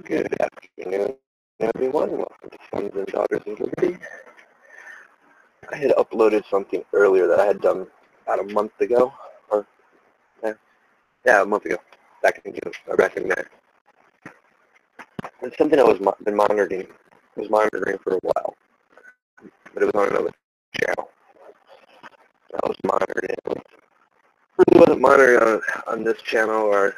Good afternoon, everyone. Welcome to Sons and Daughters of Liberty. I had uploaded something earlier that I had done about a month ago, or a month ago, back in June, or back in May. It's something I was monitoring for a while, but it was on another channel. I was monitoring it. Really wasn't monitoring on this channel or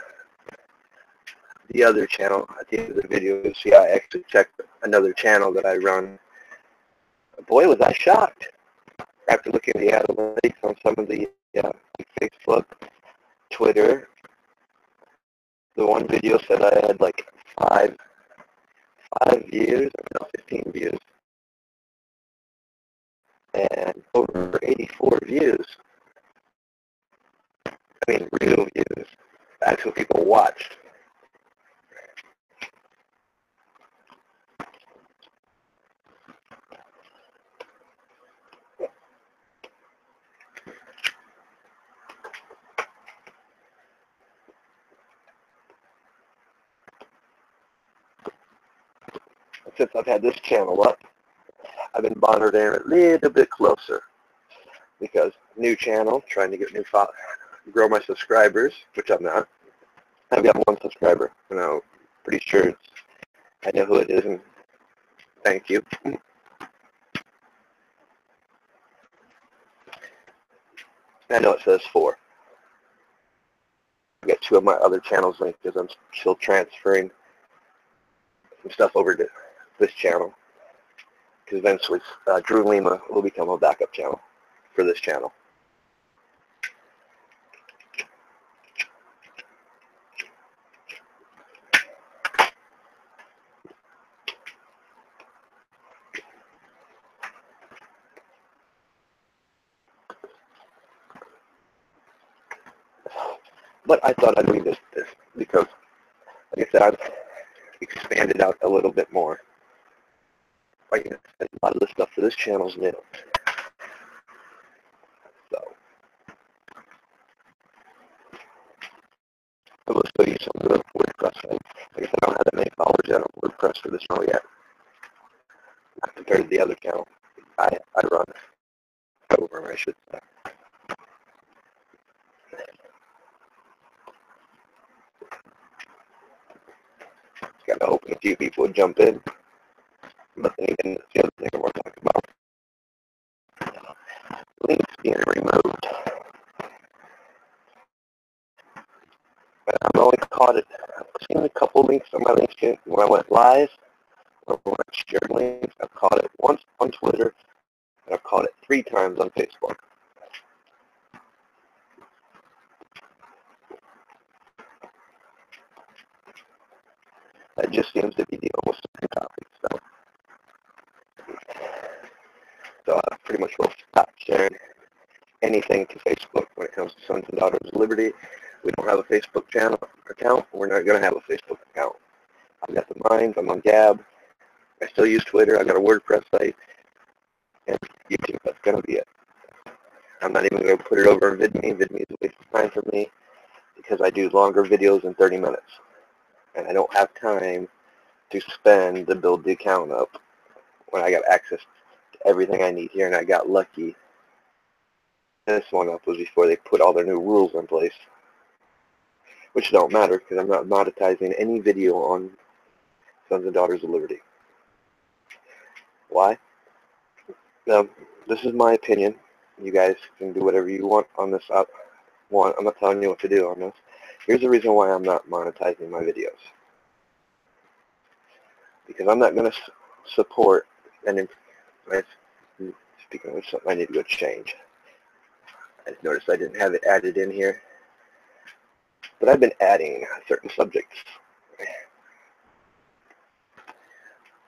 the other channel. At the end of the video, you'll see I actually checked another channel that I run. Boy, was I shocked after looking at the analytics on some of the Facebook, Twitter. The one video said I had like five views, 15 views, and over 84 views. I mean, real views. Actual people watched. Since I've had this channel up, I've been monitoring it a little bit closer because new channel, trying to get grow my subscribers, which I'm not. I've got one subscriber, and I'm pretty sure I know who it is, and thank you. I know it says 4. I've got 2 of my other channels linked because I'm still transferring some stuff over to this channel. Because eventually Drew Lima will become a backup channel for this channel. But I thought I'd read this because, like I said, I've expanded out a little bit more. Like, a lot of the stuff for this channel is new. So, I will show you some of the WordPress. Like I said, I don't have that many followers yet on WordPress for this channel yet. Not compared to the other channel I run over, I should say. Got to hoping a few people would jump in. But then again, that's the other thing I want to talk about. Links being removed. But I've only caught it. I've seen a couple links on my LinkedIn when I went live, or when I shared links. I've caught it once on Twitter, and I've caught it 3 times on Facebook. That just seems to be the almost same topic. So So I pretty much will stop sharing anything to Facebook when it comes to Sons and Daughters of Liberty. We don't have a Facebook channel account. We're not going to have a Facebook account. I've got the Minds. I'm on Gab. I still use Twitter. I've got a WordPress site. And YouTube. That's going to be it. I'm not even going to put it over in VidMe. VidMe is a waste of time for me because I do longer videos in 30 minutes. And I don't have time to spend to build the account up when I got access to everything I need here. And I got lucky. This one up was before they put all their new rules in place, which don't matter because I'm not monetizing any video on Sons and Daughters of Liberty. Why? Now, this is my opinion. You guys can do whatever you want on this. I'm not telling you what to do on this. Here's the reason why I'm not monetizing my videos. Because I'm not going to support, and speaking of which, something I need to go change. I just noticed I didn't have it added in here. But I've been adding certain subjects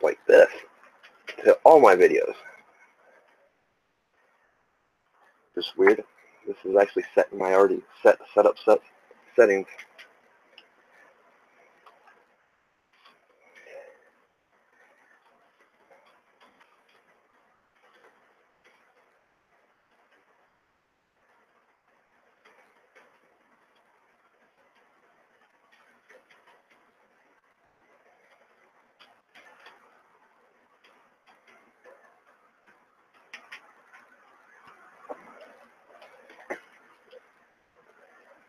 like this to all my videos. Just weird. This is actually set in my already set up settings.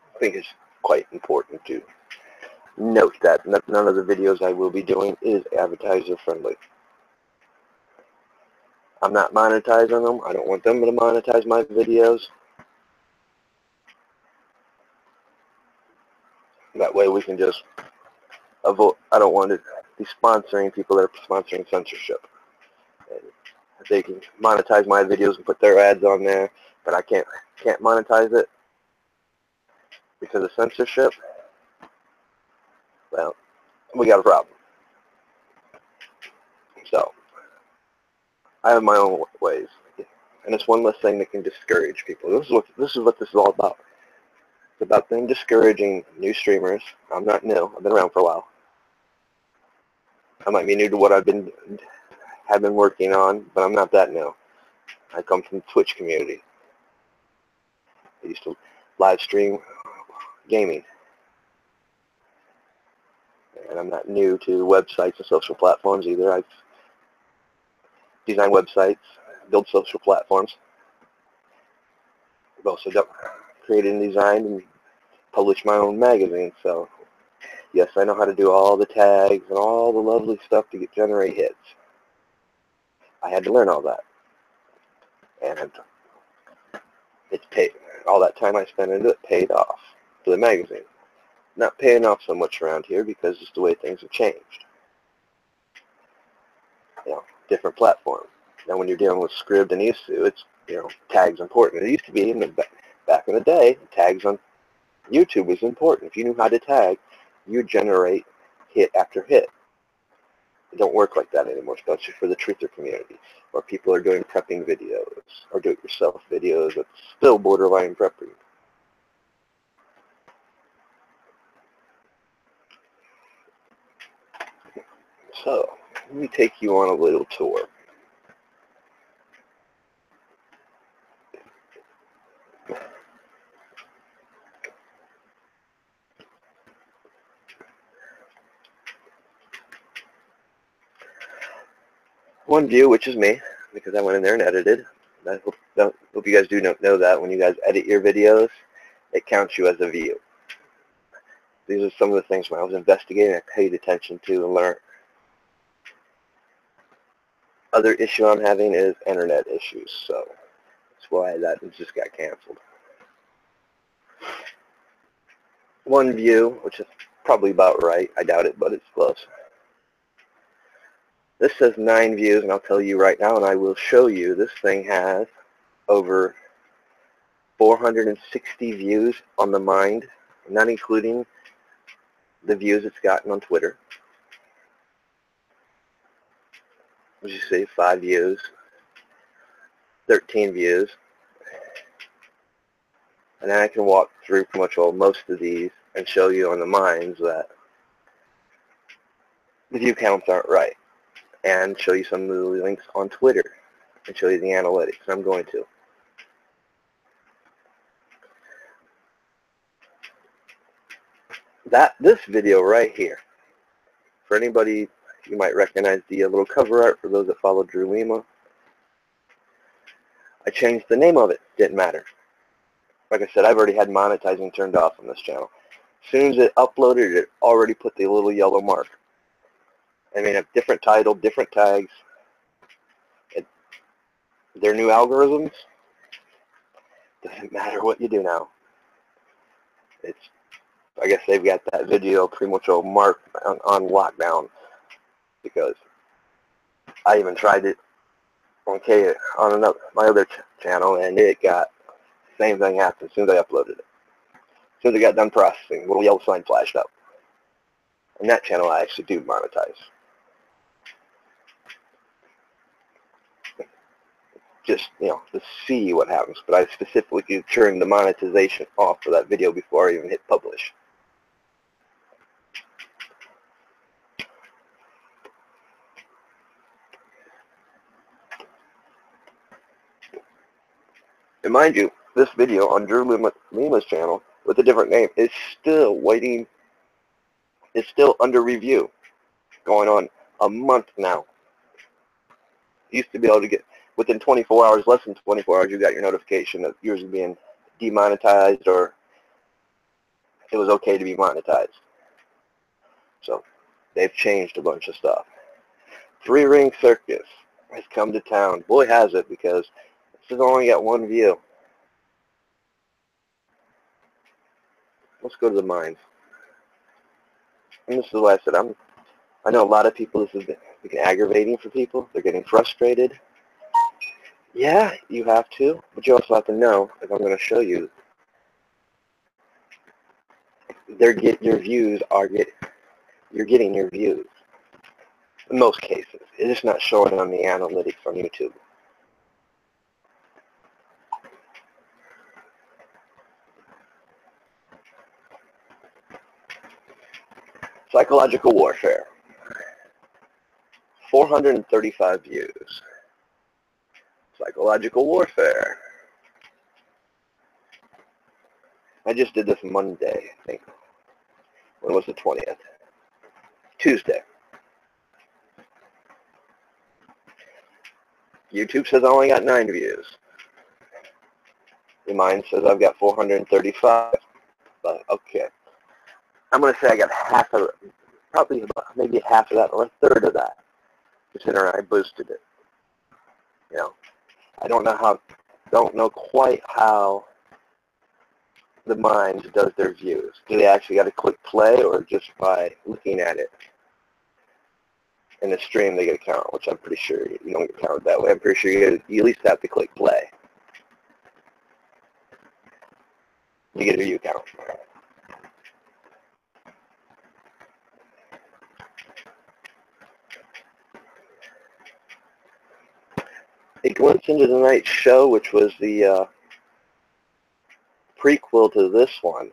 I think it's quite important to note that none of the videos I will be doing is advertiser friendly. I'm not monetizing them. I don't want them to monetize my videos. That way we can just avoid. I don't want to be sponsoring people that are sponsoring censorship. And they can monetize my videos and put their ads on there, but I can't monetize it because of censorship. Well, we got a problem. So I have my own ways, and it's one less thing that can discourage people. This is what this is all about. It's about them discouraging new streamers. I'm not new. I've been around for a while. I might be new to what have been working on, but I'm not that new. I come from the Twitch community. I used to live stream gaming. And I'm not new to websites and social platforms either. I've designed websites, built social platforms. I've also created and designed and published my own magazine. So, yes, I know how to do all the tags and all the lovely stuff to generate hits. I had to learn all that. And it's paid. All that time I spent into it paid off for the magazine. Not paying off so much around here because it's the way things have changed. You know, different platform. Now when you're dealing with Scribd and ISU, it's, you know, tags important. It used to be back in the day, tags on YouTube was important. If you knew how to tag, you'd generate hit after hit. It don't work like that anymore, especially for the truther community, where people are doing prepping videos or do-it-yourself videos that's still borderline prepping. So, let me take you on a little tour. One view, which is me, because I went in there and edited. I hope you guys do know that when you guys edit your videos, it counts you as a view. These are some of the things when I was investigating I paid attention to and learned. Other issue I'm having is internet issues, so that's why that just got canceled. One view, which is probably about right. I doubt it, but it's close. This says 9 views, and I'll tell you right now, and I will show you, this thing has over 460 views on the Mind, not including the views it's gotten on Twitter. As you see, 5 views. 13 views. And then I can walk through pretty much most of these and show you on the mines that the view counts aren't right. And show you some of the links on Twitter and show you the analytics. I'm going to. This video right here, for anybody, you might recognize the little cover art for those that follow Drew Lima. I changed the name of it. Didn't matter. Like I said, I've already had monetizing turned off on this channel. As soon as it uploaded, it already put the little yellow mark. I mean, a different title, different tags. Their new algorithms, doesn't matter what you do now. I guess they've got that video pretty much all marked on lockdown, because I even tried it on my other channel, and it got the same thing happened as soon as I uploaded it. As soon as I got done processing, a little yellow sign flashed up. And that channel I actually do monetize. Just, to see what happens. But I specifically turned the monetization off for that video before I even hit publish. And mind you, this video on Drew Lima's channel with a different name is still waiting. It's still under review. Going on a month now. You used to be able to get, within 24 hours, less than 24 hours, you got your notification that yours was being demonetized or it was okay to be monetized. So they've changed a bunch of stuff. Three Ring Circus has come to town. Boy, has it, because this has only got one view. Let's go to the mines. And this is what I said. I know a lot of people, this has been aggravating for people. They're getting frustrated. Yeah, you have to, but you also have to know, as I'm going to show you, you're getting your views. In most cases. It's just not showing on the analytics on YouTube. Psychological warfare. 435 views. Psychological warfare. I just did this Monday, I think. When was the 20th? Tuesday. YouTube says I only got 9 views. Mine says I've got 435. But okay. I'm going to say I got half of it. Probably maybe half of that or a third of that. Considering I boosted it. I don't know quite how the Minds does their views. Do they actually got to click play, or just by looking at it in the stream they get a count, which I'm pretty sure you don't get counted that way. I'm pretty sure you at least have to click play to get a view count. A Glimpse into the Night Show, which was the prequel to this one,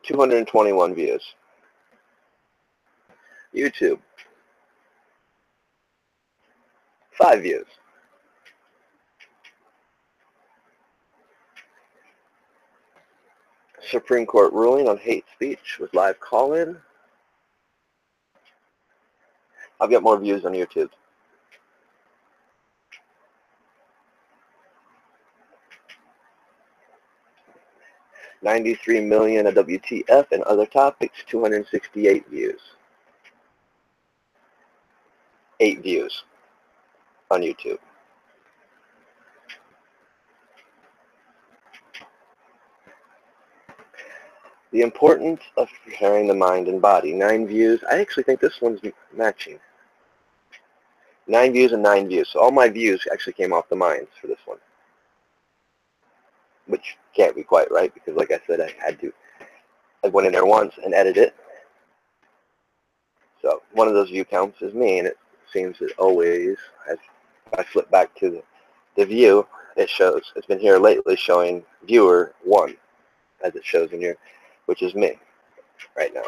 221 views. YouTube, 5 views. Supreme Court ruling on hate speech with live call-in. I've got more views on YouTube. $93 million of WTF and other topics, 268 views. 8 views on YouTube. The importance of preparing the mind and body, 9 views. I actually think this one's matching. 9 views and 9 views. So all my views actually came off the minds for this one. Which can't be quite right, because like I said, I went in there once and edited it. So one of those view counts is me, and it seems it always has I flip back to the view, it's been here lately showing viewer 1, as it shows in here, which is me right now.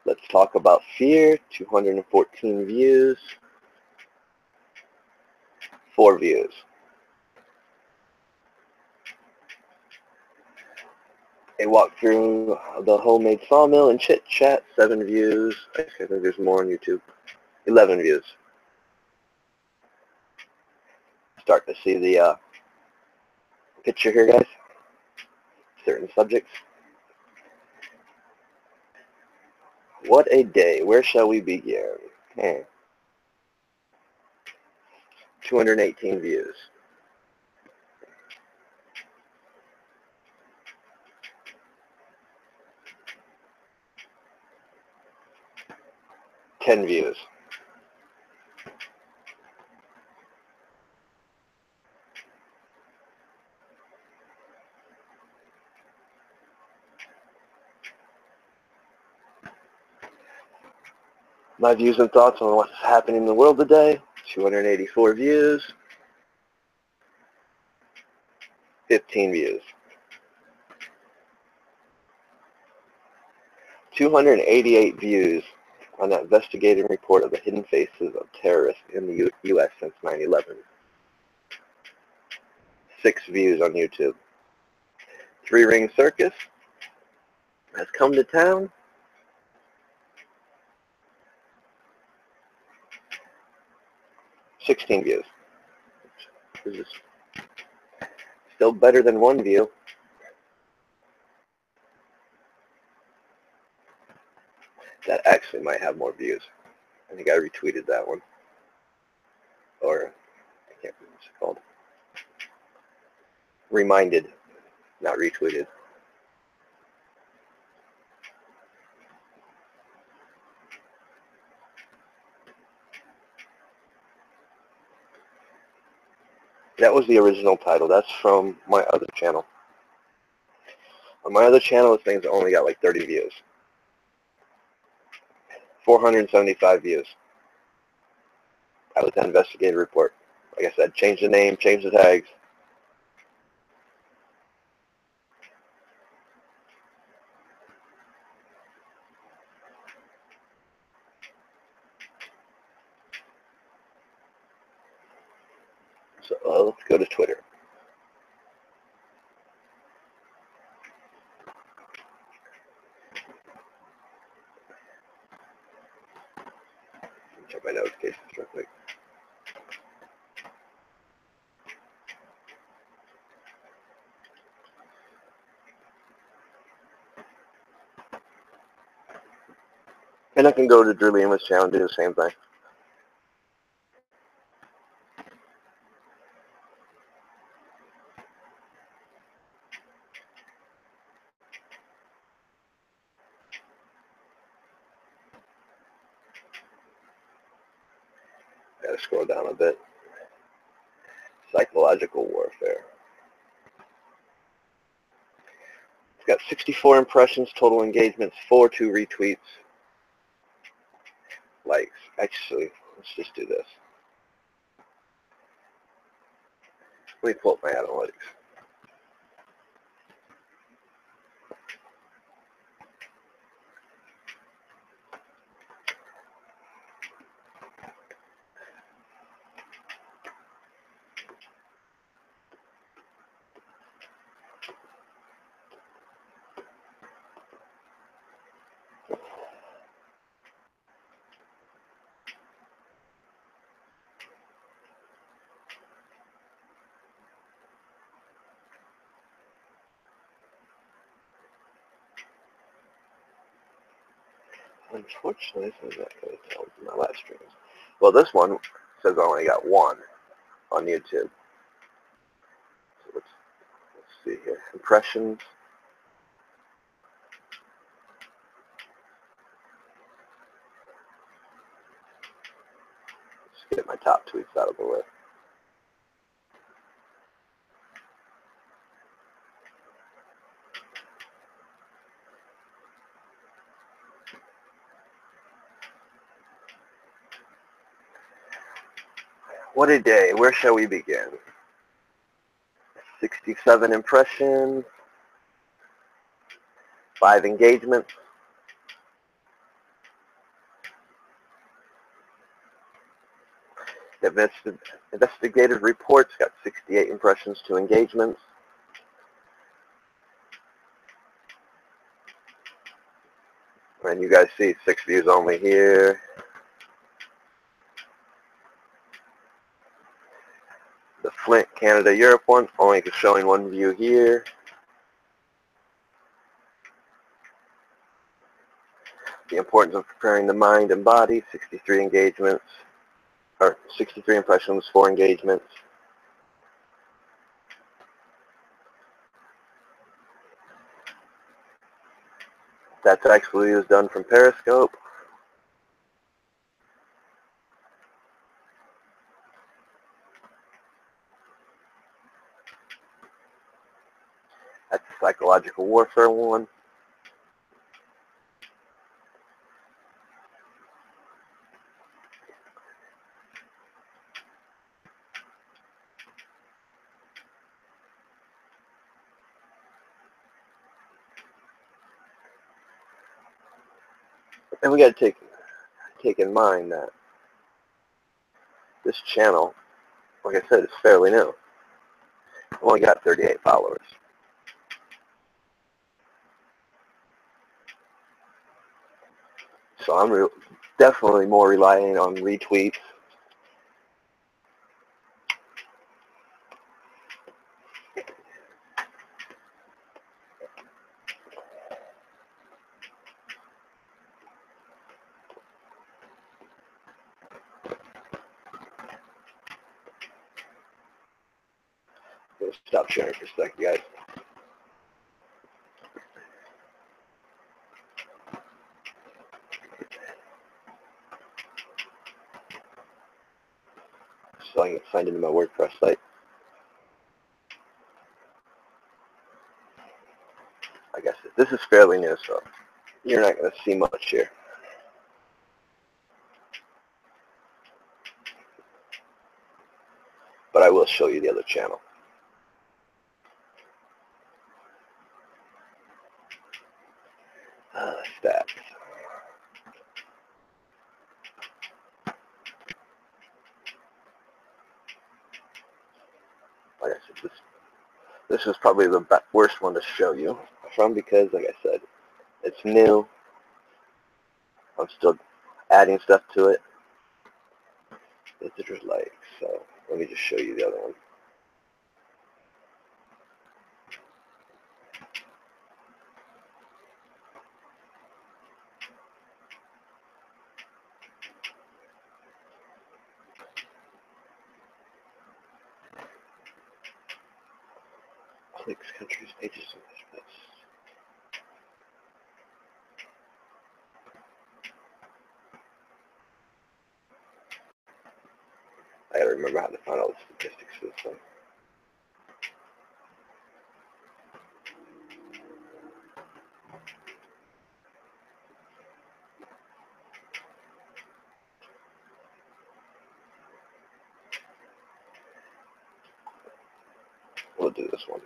Let's talk about fear. 214 views, 4 views. A walk through the homemade sawmill and chit chat, 7 views. I think there's more on YouTube. 11 views. Start to see the picture here, guys. Certain subjects. What a day. Where shall we begin? 218 views. Ten views. My views and thoughts on what's happening in the world today. 284 views. 15 views. 288 views on that investigative report of the hidden faces of terrorists in the U.S. since 9/11. 6 views on YouTube. 3 Ring Circus has come to town. 16 views. This is still better than 1 view. That actually might have more views. I think I retweeted that one. Or, I can't remember what it's called. Reminded, not retweeted. That was the original title. That's from my other channel. On my other channel, this thing's only got like 30 views. 475 views. That was that investigative report. Like I said, change the name, change the tags. So let's go to Twitter. Check my notifications real quick. And I can go to Drew Lima's channel and do the same thing. Gotta scroll down a bit. Psychological warfare. It's got 64 impressions, total engagements, 2 retweets, likes. Actually, let's just do this. Let me pull up my analytics. Unfortunately, this is not going to tell my live streams. Well, this one says I only got 1 on YouTube. So let's see here. Impressions. Let's get my top tweets out of the way. What a day. Where shall we begin? 67 impressions, 5 engagements. Investigative reports got 68 impressions, 2 engagements. And you guys see 6 views only here. The Flint, Canada, Europe one, only showing 1 view here. The importance of preparing the mind and body, 63 engagements, or 63 impressions, 4 engagements. That actually is done from Periscope. That's the psychological warfare one. And we got to take in mind that this channel, like I said, is fairly new. I've only got 38 followers. So I'm definitely more relying on retweets. I'm going to stop sharing for a second, guys. So I can sign into my WordPress site. I guess this is fairly new, so you're not going to see much here. But I will show you the other channel. Stats. Like I said, this is probably the worst one to show you from because, like I said, it's new. I'm still adding stuff to it. Visitors like, so let me just show you the other one. Clicks, countries, pages, and measurements. I gotta remember how to find all the statistics for this one. We'll do this one.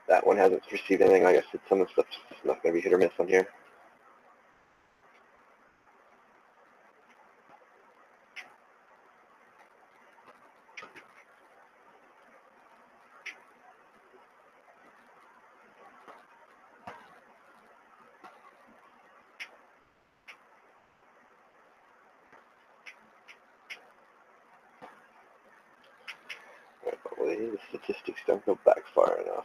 That one hasn't received anything. Like I said, some of the stuff's not going to be hit or miss on here. Probably the statistics don't go back far enough.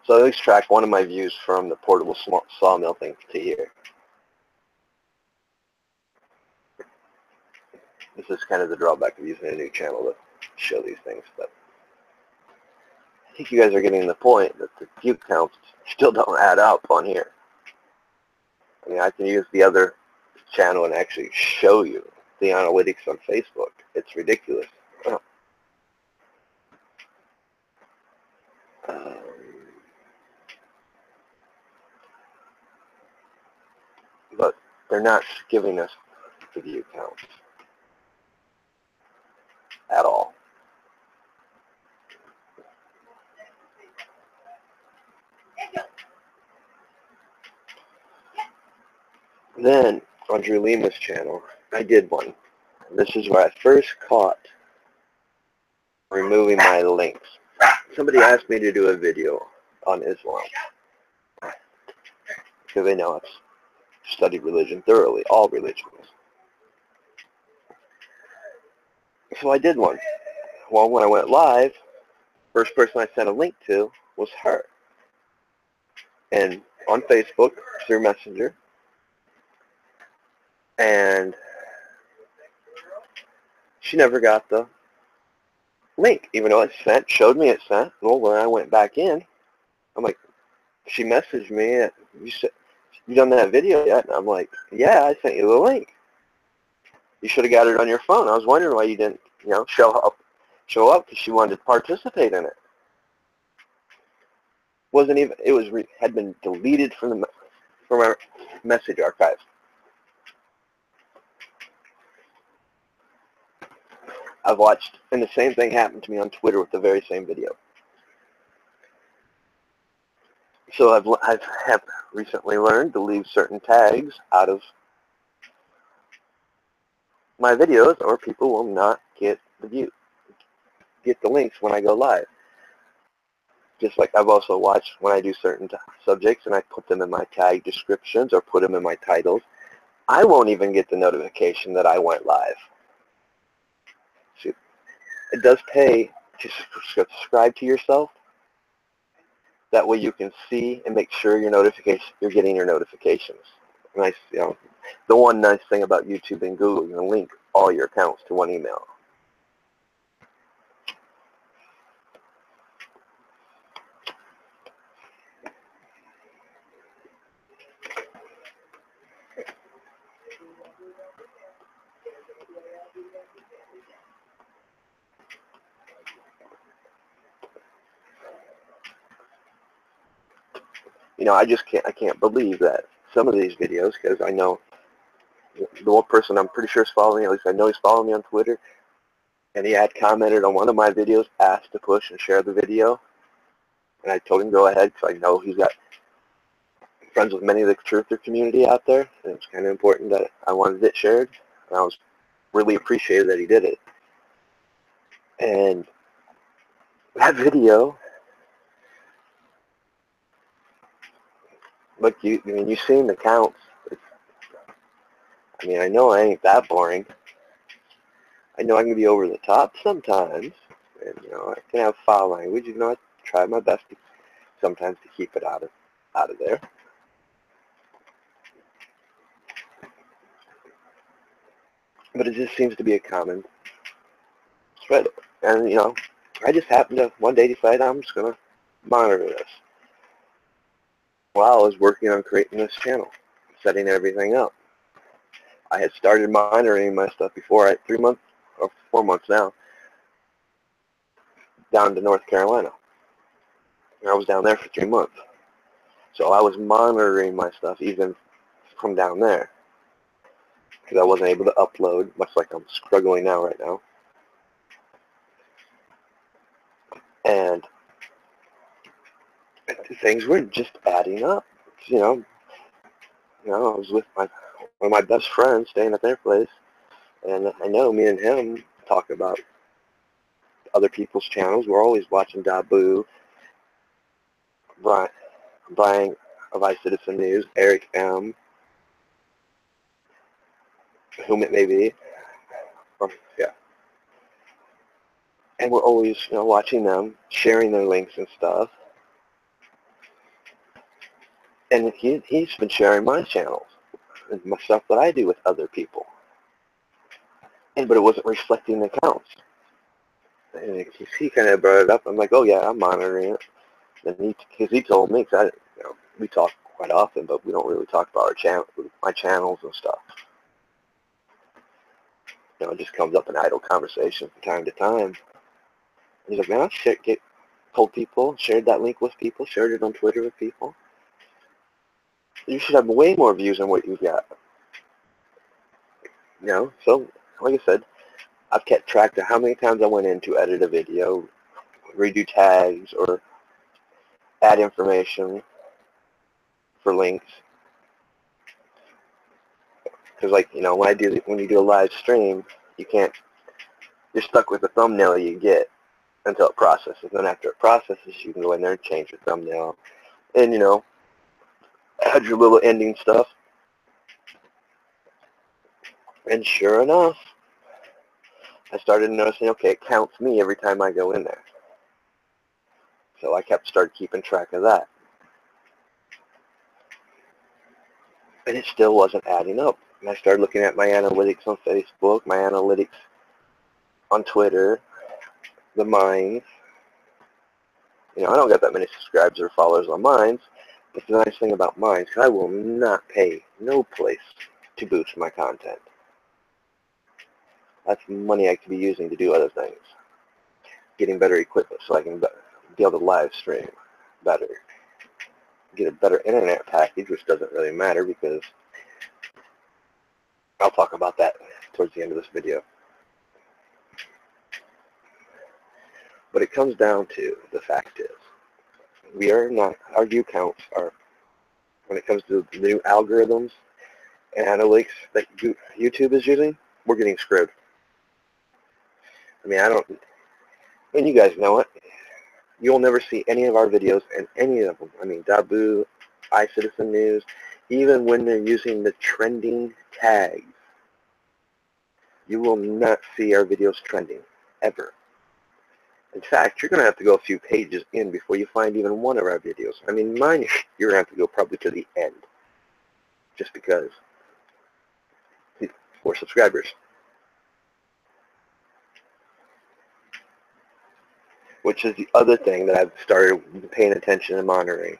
So I extract one of my views from the portable sawmill thing to here. This is kind of the drawback of using a new channel to show these things, but I think you guys are getting the point that the view counts still don't add up on here. I mean, I can use the other channel and actually show you the analytics on Facebook. It's ridiculous. But they're not giving us the view counts at all. Then, on Drew Lima's channel, I did one. This is where I first caught removing my links. Somebody asked me to do a video on Islam, because they know I've studied religion thoroughly, all religions. So I did one. Well, when I went live, first person I sent a link to was her. And on Facebook, through Messenger, and she never got the link, even though it sent, showed me it sent. Well, when I went back in, I'm like, she messaged me, you done that video yet? And I'm like, yeah, I sent you the link. You should have got it on your phone. I was wondering why you didn't, show up because she wanted to participate in it. Wasn't even, had been deleted from our message archive. I've watched, and the same thing happened to me on Twitter with the very same video. So I have recently learned to leave certain tags out of my videos, or people will not get the links when I go live. Just like I've also watched when I do certain subjects and I put them in my tag descriptions or put them in my titles, I won't even get the notification that I went live. See, it does pay to subscribe to yourself. That way you can see and make sure you're getting your notifications. Nice, the one nice thing about YouTube and Google, you can link all your accounts to one email. I can't believe that some of these videos, because I know the one person I'm pretty sure is following me, at least I know he's following me on Twitter, and he had commented on one of my videos, asked to push and share the video, and I told him go ahead because I know he's got friends with many of the truther community out there, and it's kind of important that I wanted it shared, and I was really appreciated that he did it. And that video, look, you've seen the counts. I know I ain't that boring. I know I can be over the top sometimes, and I can have foul language. I try my best sometimes to keep it out of there. But it just seems to be a common thread, and I just happened to one day decide I'm just gonna monitor this. While I was working on creating this channel, setting everything up, I had started monitoring my stuff before 3 months or 4 months now, down to North Carolina. And I was down there for 3 months. So I was monitoring my stuff even from down there, because I wasn't able to upload, much like I'm struggling now right now. And things were just adding up. I was with one of my best friends staying at their place, and I know me and him talk about other people's channels. We're always watching Dabu, Brian of iCitizen News, Eric M., whom it may be. Yeah. And we're always, watching them, sharing their links and stuff. And he's been sharing my channels and my stuff that I do with other people. But it wasn't reflecting the accounts. And he kind of brought it up. I'm like, oh yeah, I'm monitoring it. And because he told me, because we talk quite often, but we don't really talk about my channels and stuff. It just comes up in idle conversation from time to time. And he's like, man, I told people, shared that link with people, shared it on Twitter with people. You should have way more views than what you've got. So like I said, I've kept track of how many times I went in to edit a video, redo tags, or add information for links. Because when you do a live stream, you're stuck with the thumbnail you get until it processes. And then after it processes, you can go in there and change your thumbnail and, add your little ending stuff. And sure enough, I started noticing, okay, it counts me every time I go in there. So I started keeping track of that. And it still wasn't adding up. And I started looking at my analytics on Facebook, my analytics on Twitter, the Minds. I don't got that many subscribers or followers on Minds, but the nice thing about Minds, I will not pay no place to boost my content. That's money I could be using to do other things. Getting better equipment so I can be able to live stream better. Get a better internet package, which doesn't really matter because I'll talk about that towards the end of this video. But it comes down to the fact is, our view counts are, when it comes to the new algorithms and analytics that YouTube is using, we're getting screwed. And you guys know it. You'll never see any of our videos in any of them. Dabu, iCitizen News, even when they're using the trending tags, you will not see our videos trending, ever. In fact, you're going to have to go a few pages in before you find even one of our videos. Mine, you're going to have to go probably to the end, just because we're subscribers. Which is the other thing that I've started paying attention and monitoring.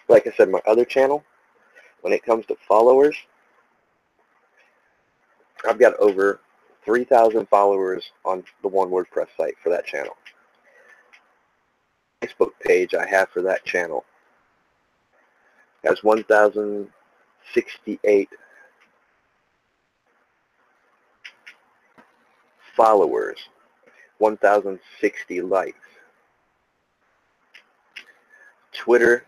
Like I said, my other channel, when it comes to followers, I've got over 3,000 followers on the one WordPress site for that channel. Facebook page I have for that channel has 1,068 followers, 1,060 likes. Twitter,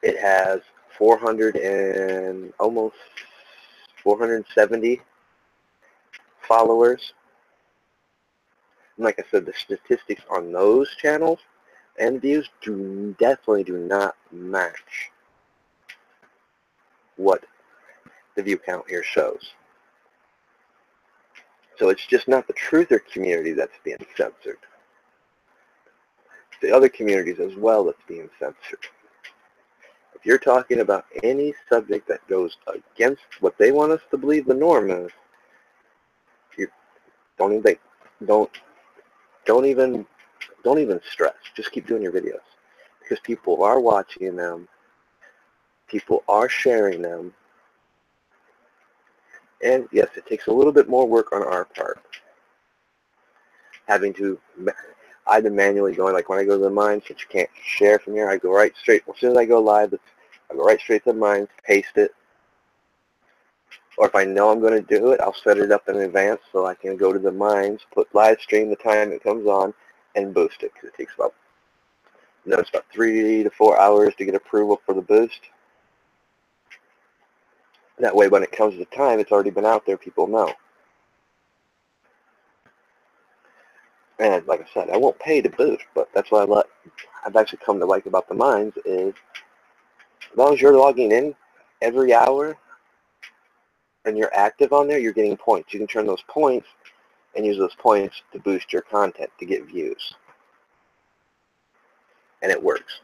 it has 470 followers. And like I said, the statistics on those channels and views definitely do not match what the view count here shows. So it's just not the truther community that's being censored. It's the other communities as well that's being censored. If you're talking about any subject that goes against what they want us to believe the norm is, don't even stress. Just keep doing your videos, because people are watching them, people are sharing them, and yes, it takes a little bit more work on our part. I've been manually going, like when I go to the Minds, since you can't share from here, I go right straight. As soon as I go live, I go right straight to the Minds, paste it. Or if I know I'm going to do it, I'll set it up in advance so I can go to the Minds, put live stream the time it comes on, and boost it. Because it takes about 3 to 4 hours to get approval for the boost. That way, when it comes to time, it's already been out there. People know. And like I said, I won't pay to boost, but that's what I've actually come to like about the Minds is, as long as you're logging in every hour and you're active on there, you're getting points. You can turn those points and use those points to boost your content to get views. And it works,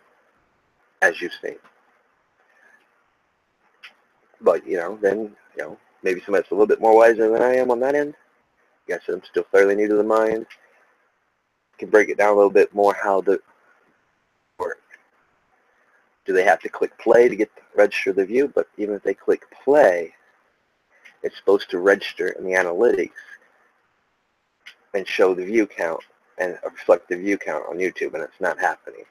as you've seen. But, then, maybe somebody that's a little bit more wiser than I am on that end. I guess I'm still fairly new to the mind. Can break it down a little bit more how the work. Do they have to click play to register the view? But even if they click play, it's supposed to register in the analytics and show the view count and reflect the view count on YouTube, and it's not happening.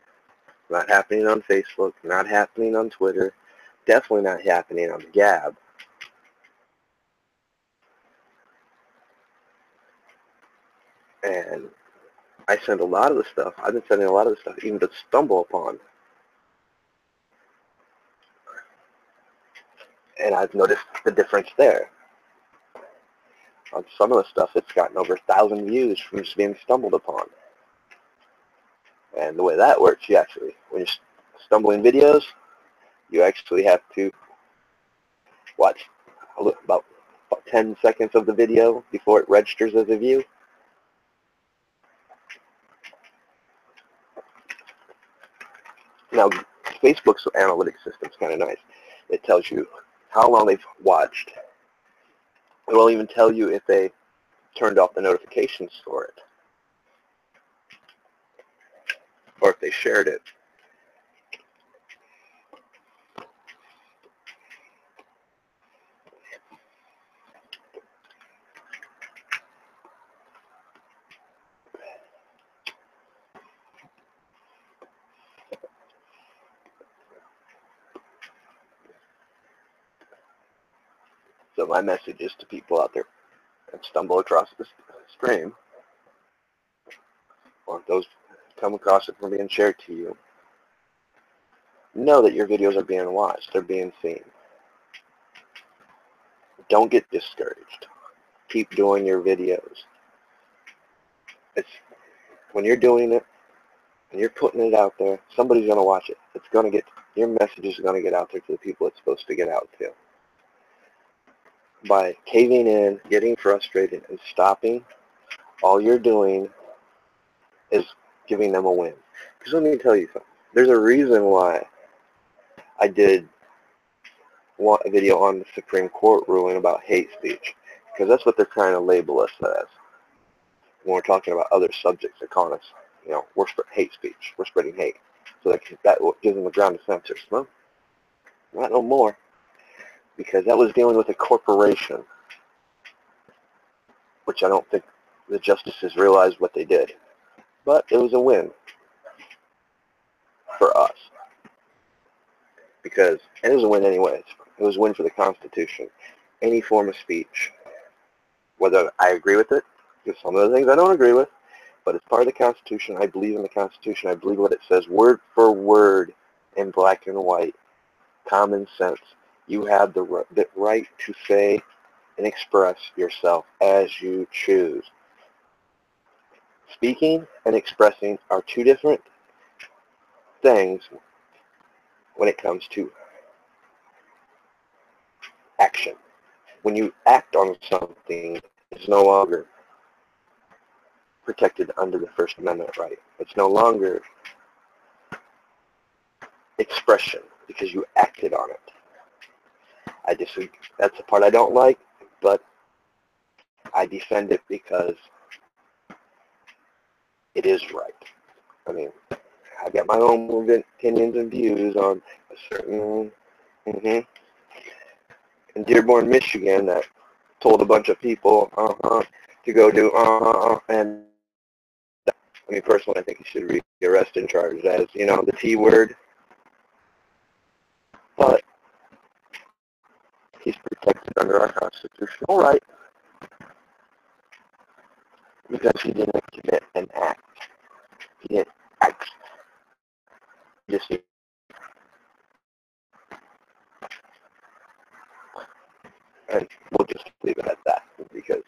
Not happening on Facebook, not happening on Twitter, definitely not happening on Gab. And I send a lot of the stuff, I've been sending a lot of the stuff even to StumbleUpon. And I've noticed the difference there. On some of the stuff, it's gotten over 1,000 views from just being stumbled upon. And the way that works, you actually, when you're stumbling videos, you actually have to watch about 10 seconds of the video before it registers as a view. Now, Facebook's analytics system is kind of nice. It tells you how long they've watched. It will even tell you if they turned off the notifications for it, or if they shared it. So my message is to people out there that stumble across this stream, or if those come across it from being shared to you, know that your videos are being watched, they're being seen. Don't get discouraged. Keep doing your videos. When you're doing it and you're putting it out there, somebody's going to watch it. Your message is going to get out there to the people it's supposed to get out to. By caving in, getting frustrated, and stopping, all you're doing is giving them a win. Because let me tell you something. There's a reason why I did a video on the Supreme Court ruling about hate speech. Because that's what they're trying to label us as. When we're talking about other subjects, they're calling us, we're hate speech. We're spreading hate. So that gives them the ground to censor. Well, not no more. Because that was dealing with a corporation, which I don't think the justices realized what they did. But it was a win for us. And it was a win anyways. It was a win for the Constitution. Any form of speech, whether I agree with it, because some of the things I don't agree with, but it's part of the Constitution. I believe in the Constitution. I believe what it says word for word in black and white. Common sense. You have the right to say and express yourself as you choose. Speaking and expressing are two different things when it comes to action. When you act on something, it's no longer protected under the First Amendment right. It's no longer expression because you acted on it. I disagree. That's the part I don't like, but I defend it because it is right. I mean, I got my own opinions and views on a certain, in Dearborn, Michigan, that told a bunch of people, to go do, and I mean, personally, I think he should be arrested and charged as, the T word, but he's protected under our constitutional right because he didn't commit an act. He didn't act. Just and we'll just leave it at that because,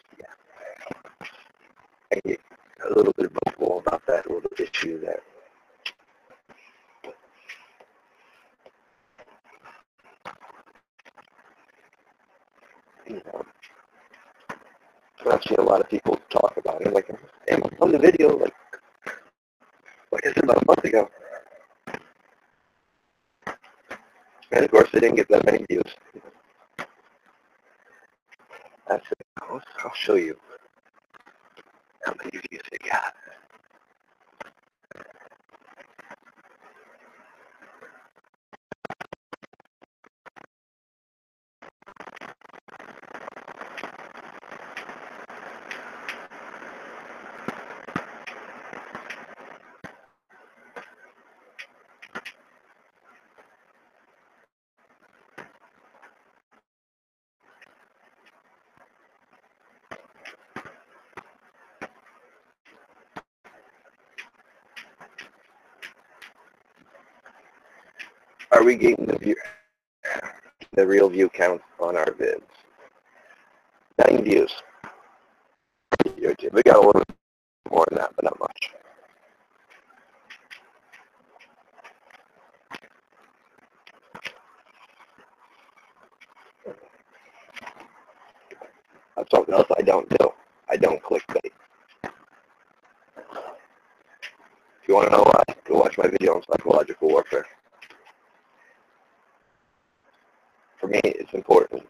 I get a little bit vocal about that little issue there. I've seen a lot of people talk about it, like, hey, on the video, like I said about a month ago. And of course, they didn't get that many views. That's it. I'll show you how many views it got. Are we getting the real view count on our vids? 9 views. YouTube. We got a little bit more than that, but not much. That's something else I don't do. I don't clickbait. If you want to know why, go watch my video on psychological warfare. For me, it's important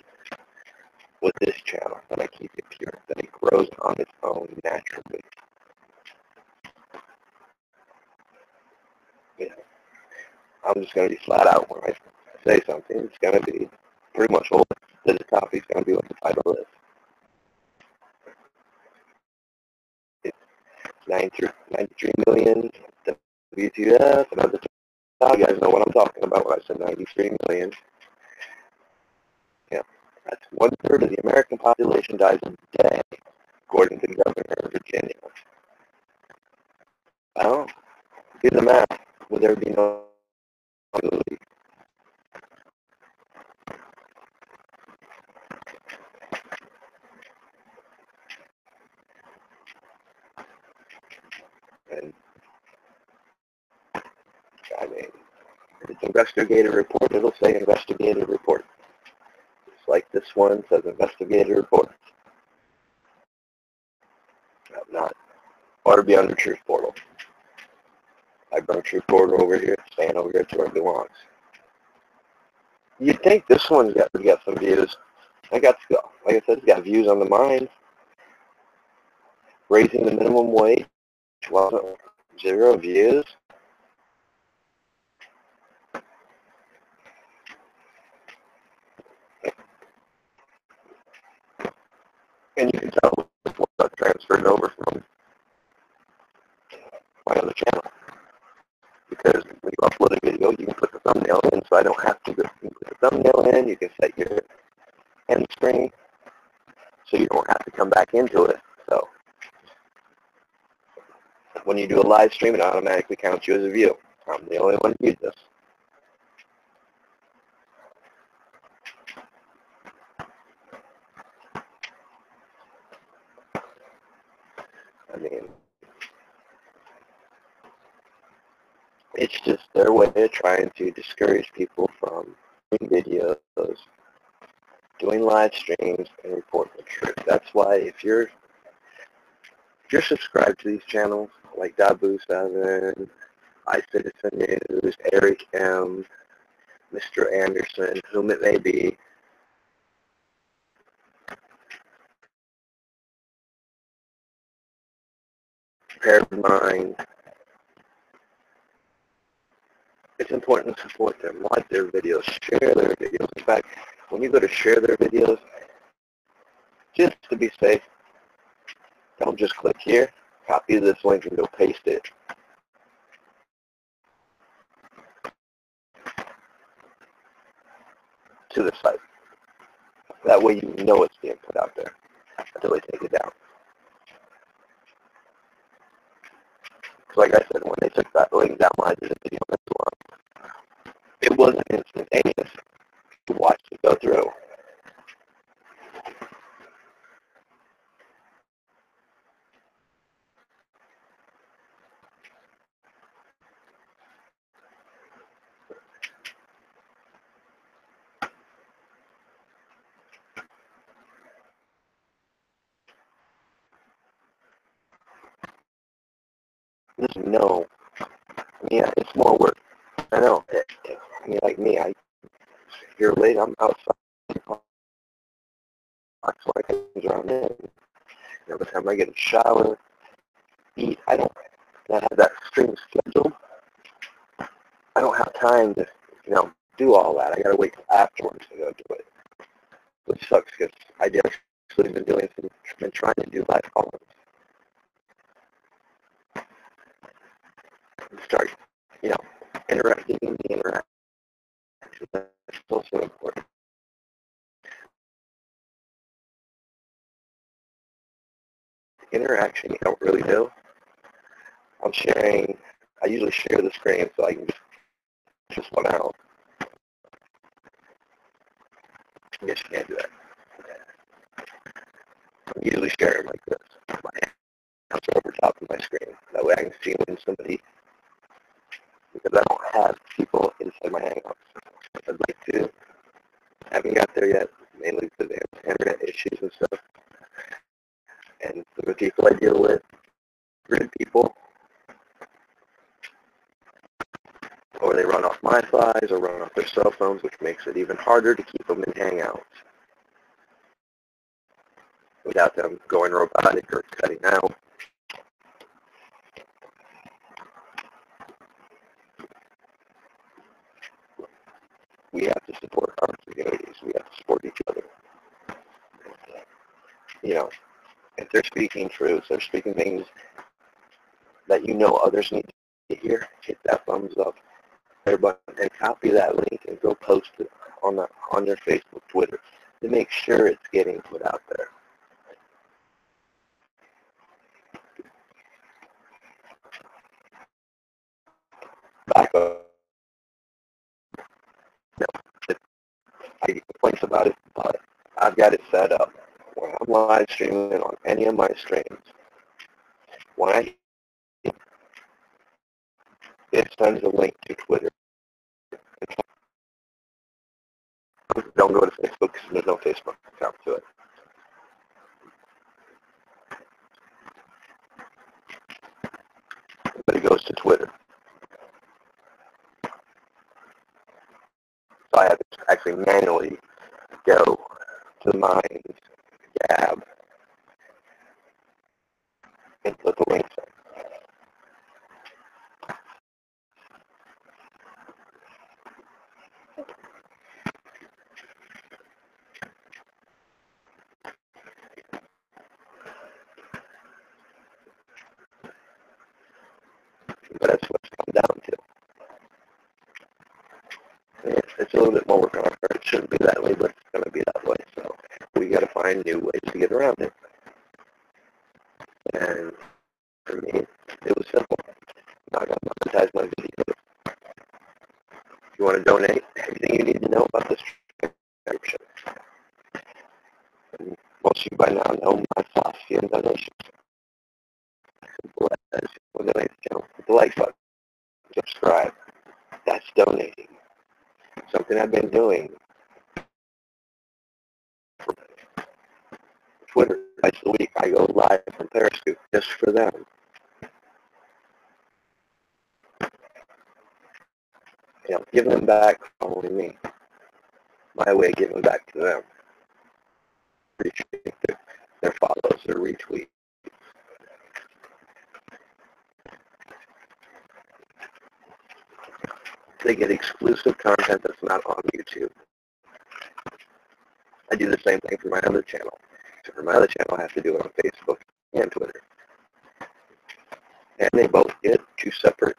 with this channel that I keep it pure, that it grows on its own naturally. Yeah. I'm just going to be flat out when I say something. It's going to be pretty much what this copy is going to be what the title is. It's 93 million WTF and other stuff. You guys know what I'm talking about when I said 93 million. Yeah, that's 1/3 of the American population dies a day, according to the governor of Virginia. Well, do the math. Would there be no possibility? And I mean, if it's investigative report, it'll say investigative report. Just like this one says investigative report. I'm not. Ought to be under Truth Portal. I bring Truth Portal over here, staying over here to where it belongs. You'd think this one's got some views. Like I said, it's got views on the mind. Raising the minimum wage wasn't 0 views. And you can tell what I transferred over from my other channel. Because when you upload a video, you can put the thumbnail in, so I don't have to go. You can put the thumbnail in, you can set your end screen, so you don't have to come back into it. So when you do a live stream, it automatically counts you as a view. I'm the only one who viewed this. I mean, it's just their way of trying to discourage people from doing videos, doing live streams, and reporting the truth. That's why if you're subscribed to these channels like Dabu7, iCitizen News, Eric M, Mr. Anderson, whom it may be, Prepared Mind, it's important to support them, like their videos, share their videos. In fact, when you go to share their videos, just to be safe, don't just click here, copy this link and go paste it. To the site. That way you know it's being put out there until they take it down. Like I said, when they took that link down, I did a video on this one. It wasn't instantaneous to watch it go through. Just know, yeah, it's more work. I know. I mean, like me, you're late, I'm outside. So I shower, eat. I don't have that stream scheduled. I don't have time to, do all that. I got to wait till afterwards to go do it, which sucks because I actually been trying to do live calls. Start, interacting in the interaction. That's also important. Interaction you don't really do. I usually share the screen so I can just one out. I guess you can't do that. I'm usually sharing like this. My hands are over top of my screen. That way I can see when somebody, because I don't have people inside my Hangouts. I'd like to. I haven't got there yet, mainly because they have internet issues and stuff. And the people I deal with, grid people, or they run off MiFis or run off their cell phones, which makes it even harder to keep them in Hangouts without them going robotic or cutting out. We have to support our communities. We have to support each other. If they're speaking truths, they're speaking things that others need to hear, hit that thumbs up there button and copy that link and go post it on their Facebook, Twitter to make sure it's getting put out there. Back up. I get complaints about it, but I've got it set up. When I'm live streaming on any of my streams, when it sends a link to Twitter. Don't go to Facebook because there's no Facebook account to it. But it goes to Twitter. So I have to actually manually go to Minds, Gab, and put the links in. But that's what it's come down to. It's a little bit more work on our part. It shouldn't be that way, but it's going to be that way. So we got to find new ways to get around it. And for me, it was simple. I'm not going to monetize my video. If you want to donate everything you need to know about this subscription. And most of you by now know my philosophy on donations. Simple as we'll donate the channel. Hit the like button. Subscribe. That's donating. Something I've been doing for Twitter twice a week. I go live from Periscope just for them. Giving them back, following me. My way of giving back to them. Appreciate their follows, their retweets. They get exclusive content that's not on YouTube. I do the same thing for my other channel. So for my other channel, I have to do it on Facebook and Twitter. And they both get two separate.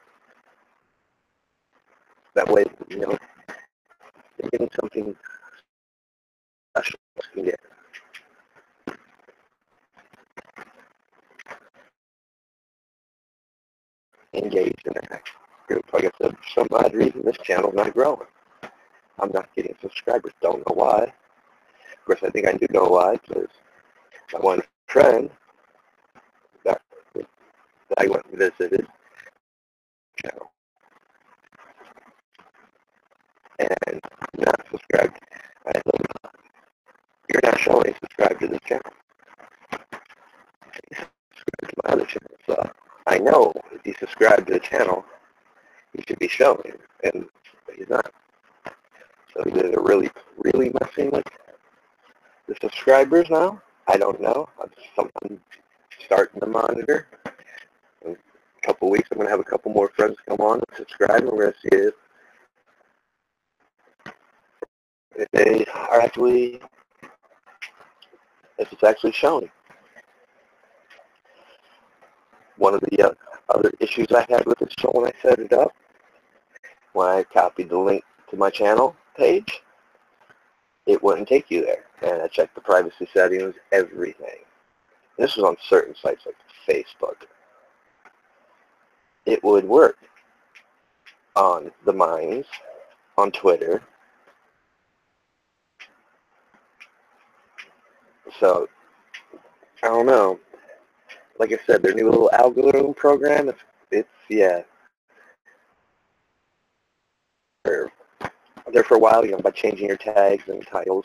That way, they're getting something special you can get. Engaged in that group. Like I said, for some odd reason, this channel's not growing. I'm not getting subscribers. Don't know why. Of course, I think I do know why, because my one friend that I went and visited channel and not subscribed. I told him, you're not showing subscribe to this channel. He subscribed to my other channel. So I know if he subscribed to the channel, he should be showing, and he's not. So either they're really, really messing with the subscribers now. I don't know. Sometimes starting to monitor. In a couple weeks, I'm going to have a couple more friends come on and subscribe, and we're going to see if they are actually, if it's actually showing. One of the other issues I had with this show when I set it up, when I copied the link to my channel page, it wouldn't take you there. And I checked the privacy settings, everything. This was on certain sites like Facebook. It would work on the Minds, on Twitter. So, I don't know. Like I said, their new little algorithm program, it's yeah. They're there for a while, by changing your tags and titles.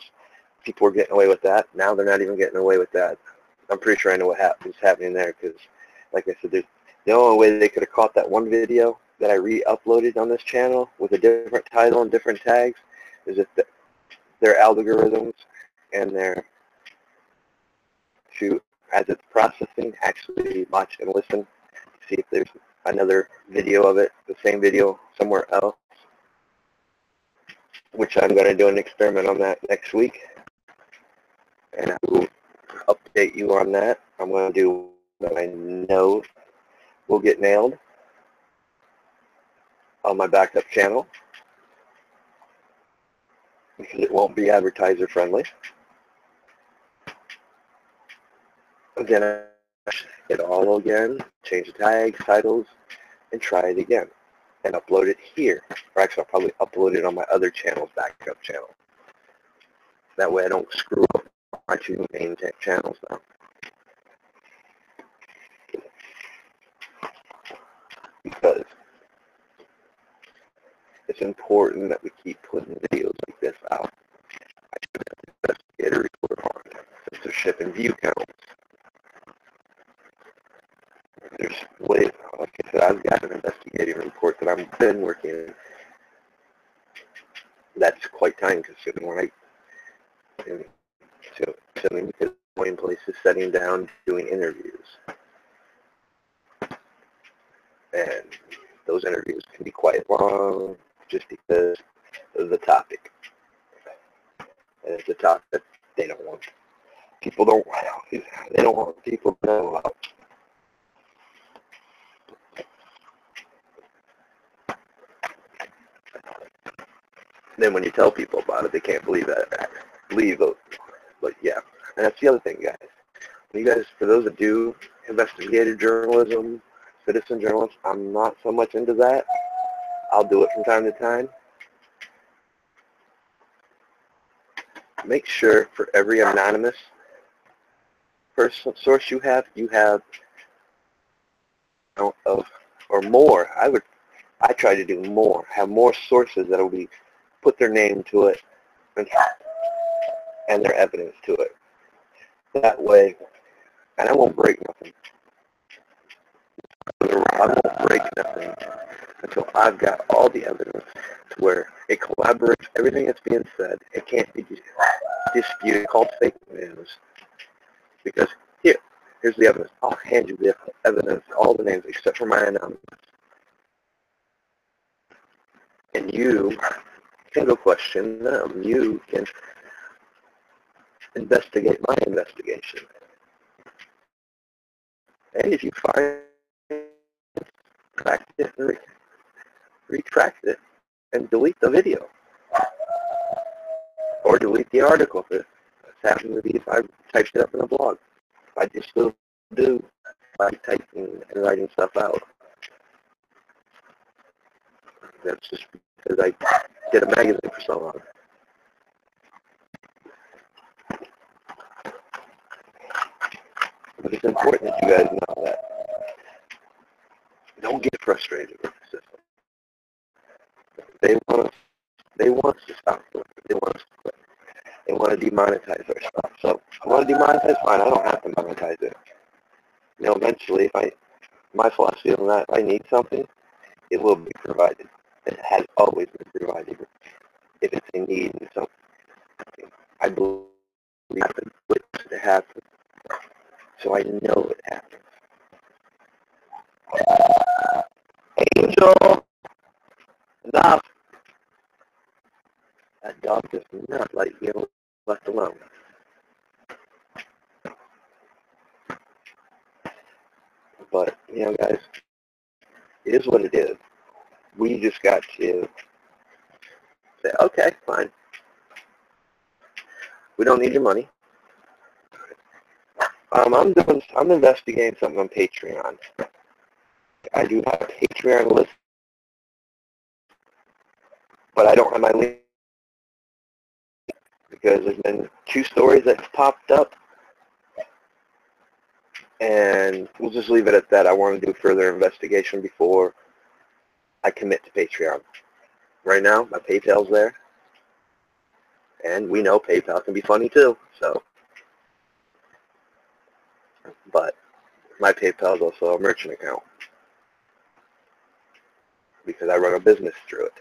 People were getting away with that. Now they're not even getting away with that. I'm pretty sure I know what was happening there because, like I said, the only way they could have caught that one video that I re-uploaded on this channel with a different title and different tags is if their algorithms and their as it's processing, actually watch and listen, see if there's another video of it, the same video somewhere else, which I'm going to do an experiment on that next week, and I will update you on that. I'm going to do what I know will get nailed on my backup channel because it won't be advertiser friendly. Then I hit all again, change the tags, titles, and try it again. And upload it here. Or actually, I'll probably upload it on my other channel's backup channel. That way I don't screw up my two main channels now. Because it's important that we keep putting videos like this out. I should have an investigator report on censorship and view counts. There's ways, like I said, I've got an investigative report that I've been working in. That's quite time consuming, right? And so because going places, setting down, doing interviews. And those interviews can be quite long just because of the topic. And it's a topic that they don't want. They don't want people to know about. Then when you tell people about it, they can't believe it. But yeah, and that's the other thing, guys. You guys, for those that do investigative journalism, citizen journalism, I'm not so much into that. I'll do it from time to time. Make sure for every anonymous personal source you have or more. I try to do more. Have more sources that will be put their name to it and their evidence to it. That way, and I won't break nothing. I won't break nothing until I've got all the evidence to where it corroborates everything that's being said. It can't be disputed, called fake news. Because here's the evidence. I'll hand you the evidence, all the names except for my anonymous. And you can go question them. You can investigate my investigation. And if you find retract it and retract it and delete the video. Or delete the article if it's happened to be if I typed it up in a blog. I just still do by typing and writing stuff out. That's just because I did a magazine for so long. But it's important that you guys know that. Don't get frustrated with the system. They want us to stop. They want us to quit. They want to demonetize our stuff. So I want to demonetize, fine. I don't have to monetize it. Eventually, my philosophy on that, if I need something, it will be provided. It has always been provided. If it's a need in something, I believe it happen. So I know it happens. Stop! That dog does not like being left alone. But, you know, guys, it is what it is. We just got to say, okay, fine. We don't need your money. I'm investigating something on Patreon. I do have a Patreon list, but I don't have my link because there's been 2 stories that have popped up, and we'll just leave it at that. I want to do further investigation before I commit to Patreon. Right now, my PayPal's there, and we know PayPal can be funny too, so. But my PayPal is also a merchant account because I run a business through it.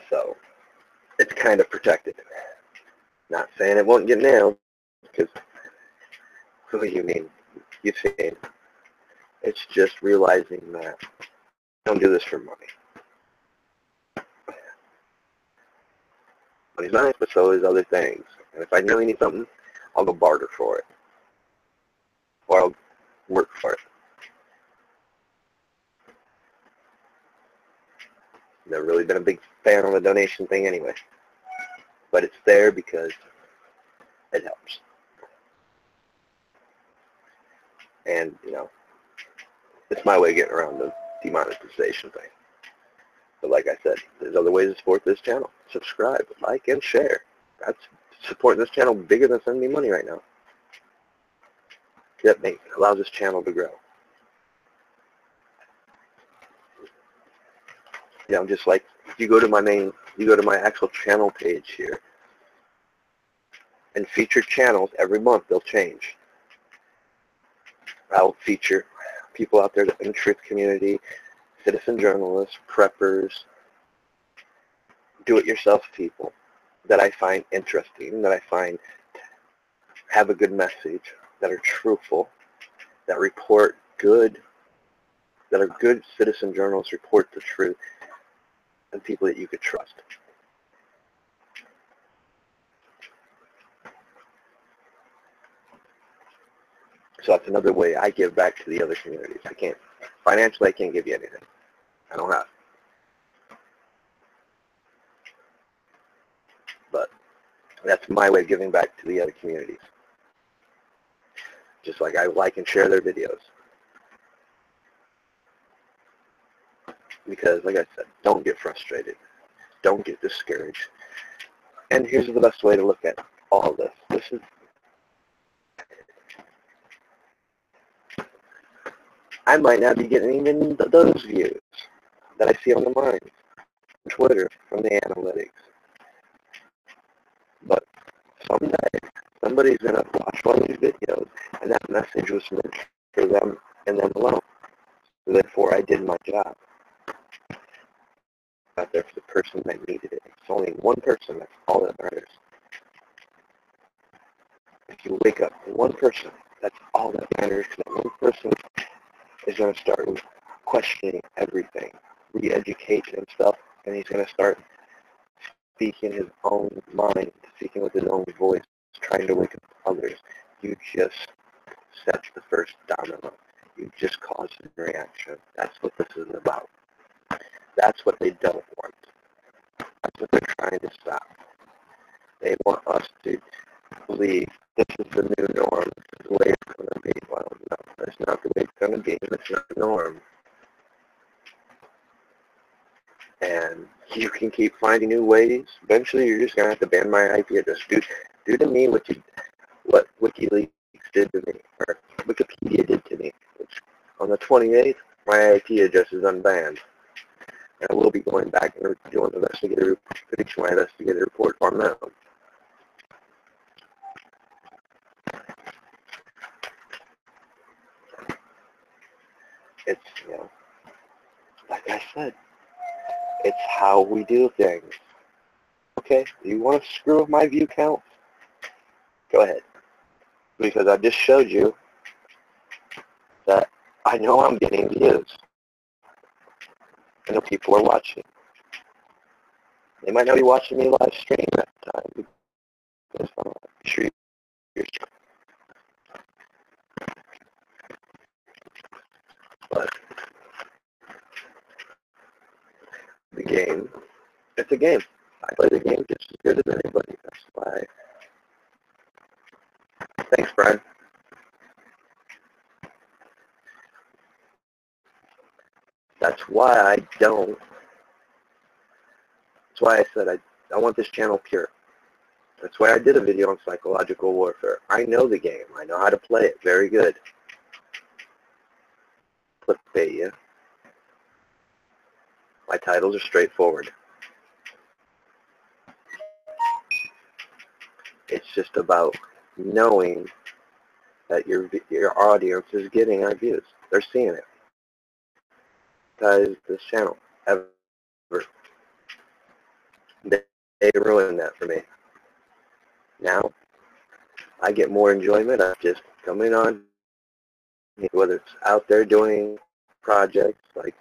So it's kind of protected. Not saying it won't get nailed, because what do you mean? You've seen. It's just realizing that I don't do this for money. Money's nice, but so is other things. And if I really need something, I'll go barter for it. Or I'll work for it. Never really been a big fan of the donation thing anyway. But it's there because it helps. And, you know, it's my way of getting around the demonetization thing. But like I said, there's other ways to support this channel. Subscribe, like, and share. That's supporting this channel bigger than sending me money right now. That allows this channel to grow. You know, just like if you go to my actual channel page here, and featured channels every month, they'll change. I'll feature people out there in the truth community, citizen journalists, preppers, do-it-yourself people that I find interesting, that I find have a good message, that are truthful, that report good, that are good citizen journalists, report the truth, and people that you could trust. So that's another way I give back to the other communities. Financially, I can't give you anything. I don't have. But that's my way of giving back to the other communities. Just like I like and share their videos. Because, like I said, don't get frustrated. Don't get discouraged. And here's the best way to look at all of this. I might not be getting even those views that I see on the mine, Twitter, from the analytics. But someday, somebody's going to watch one of these videos, and that message was meant for them and them alone. So therefore, I did my job. Out there for the person that needed it. It's only one person. That's all that matters. If you wake up one person, that's all that matters. That one person is going to start questioning everything, re-educating himself, and he's going to start speaking his own mind, speaking with his own voice, trying to wake up others. You just set the first domino. You just cause a reaction. That's what this is about. That's what they don't want. That's what they're trying to stop. They want us to believe this is the new norm. This is the way it's going to be. Well, no, that's not the way it's going to be. That's not the norm. And you can keep finding new ways. Eventually, you're just going to have to ban my IP address. Do to me what WikiLeaks did to me, or Wikipedia did to me. Which, on the 28th, my IP address is unbanned. And I will be going back and doing finishing my investigative report on that. It's, you know, like I said, it's how we do things. Okay, do you want to screw with my view count? Go ahead. Because I just showed you that I know I'm getting views. I know people are watching. They might not be watching me live stream at the time. Because I'm sure you're, but the game, it's a game. I play the game just as good as anybody. That's why. Thanks, Brian. That's why I don't. That's why I said I want this channel pure. That's why I did a video on psychological warfare. I know the game. I know how to play it very good. Clickbait you. My titles are straightforward. It's just about knowing that your audience is getting our views. They're seeing it. This channel ever. They ruined that for me. Now I get more enjoyment of just coming on, whether it's out there doing projects like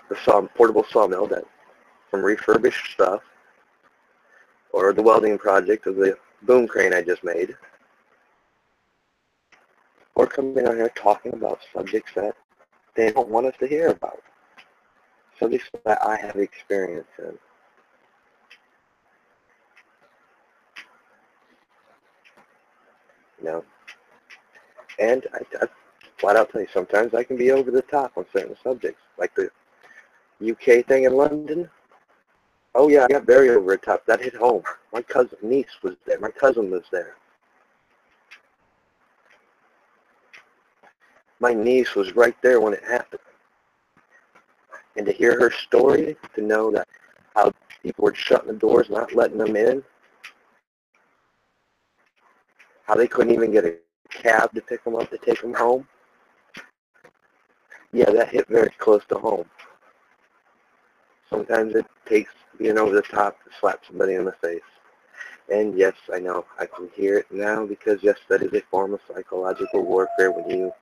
the portable sawmill that from refurbished stuff, or the welding project of the boom crane I just made, or coming on here talking about subjects that they don't want us to hear about, subjects that I have experience in. You know, and I flat out tell you, sometimes I can be over the top on certain subjects, like the UK thing in London. Oh yeah, I got very over the top. That hit home. My niece was there. My cousin was there. My niece was right there when it happened. And to hear her story, to know that how people were shutting the doors, not letting them in, how they couldn't even get a cab to pick them up to take them home. Yeah, that hit very close to home. Sometimes it takes being over the top to slap somebody in the face. And yes, I know, I can hear it now because yes, that is a form of psychological warfare when you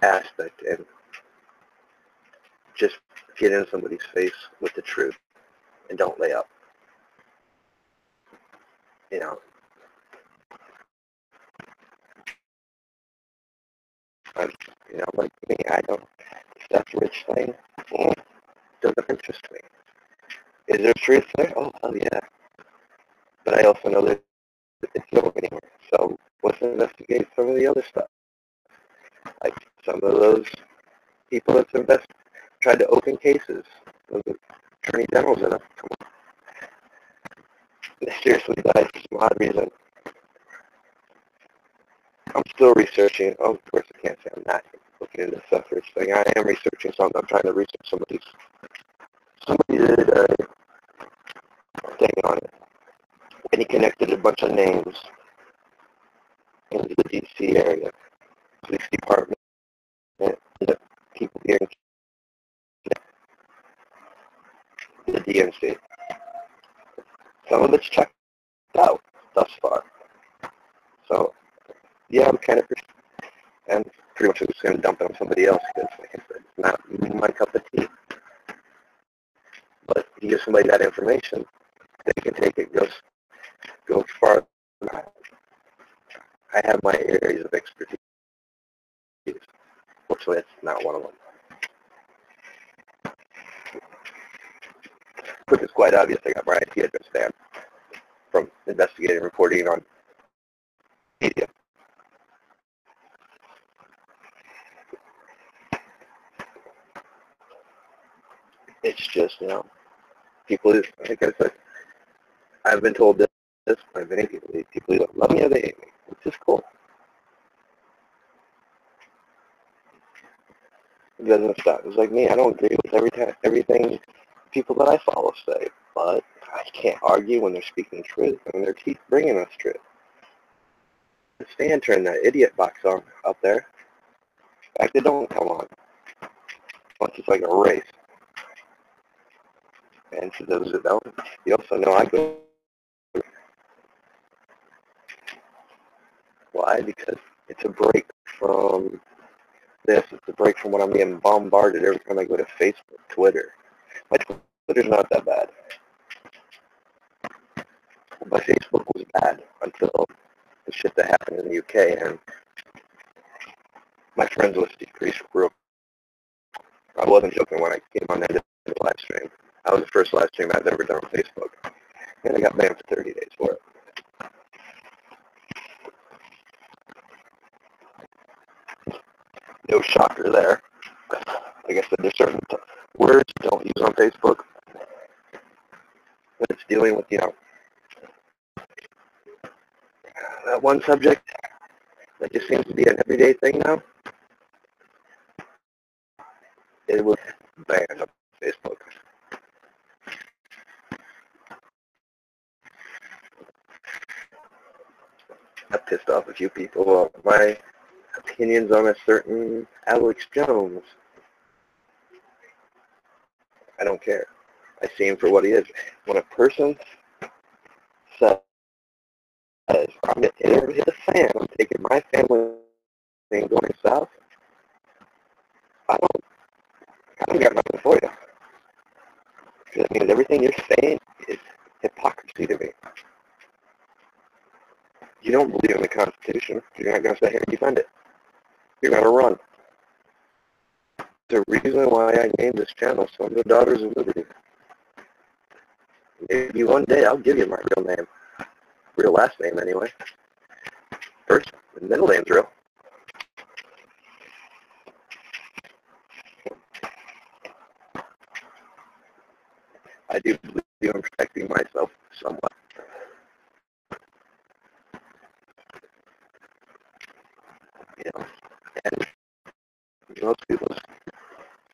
aspect and just get in somebody's face with the truth and don't lay up. You know, like me, I don't, that rich thing doesn't interest me. Is there truth there? Oh, hell yeah. But I also know that it's not anywhere. So let's investigate some of the other stuff. Like some of those people that's tried to open cases. Those attorney generals in them. They seriously died for some odd reason. I'm still researching. Oh, of course, I can't say I'm not looking into the suffrage thing. I am researching something. I'm trying to research some of these. Somebody did a thing on it, and he connected a bunch of names in the D.C. area, police department, and the people here in the DNC. Some of it's checked out thus far. So, yeah, I'm kind of, and pretty much I'm just going to dump it on somebody else because, like I said, it's not my cup of tea. But if you give somebody that information, they can take it, go far. I have my areas of expertise. Fortunately, it's not one of them. But it's quite obvious I got my IP address banned from investigating reporting on media. It's just, people, like I said, I've been told this by many people. People either love me or they hate me, which is cool. It doesn't stop. It's like me. I don't agree with everything people that I follow say, but I can't argue when they're speaking truth and they're bringing us truth. Stand turn that idiot box on up there. In fact, it don't come on. Once it's like a race. And for those that don't, you also know I go. Why? Because it's a break from this. It's a break from what I'm getting bombarded every time I go to Facebook, Twitter. My Twitter's not that bad. My Facebook was bad until the shit that happened in the UK, and my friends list decreased real. I wasn't joking when I came on that live stream. That was the first live stream I've ever done on Facebook, and I got banned for 30 days for it. No shocker there. Like I said, there's certain words you don't use on Facebook, but it's dealing with, that one subject that just seems to be an everyday thing now. It was banned on Facebook. I pissed off a few people. My opinions on a certain Alex Jones. I don't care. I see him for what he is. When a person says, I'm going to hit the fan, I'm taking my family thing going south, I don't got nothing for you. Because that means everything you're saying is hypocrisy to me. You don't believe in the Constitution. You're not going to sit here and defend it. You're going to run. The reason why I named this channel Sons of the Daughters of Liberty. Maybe one day I'll give you my real name. Real last name, anyway. First and middle name's real. I do believe in protecting myself somewhat. And most people's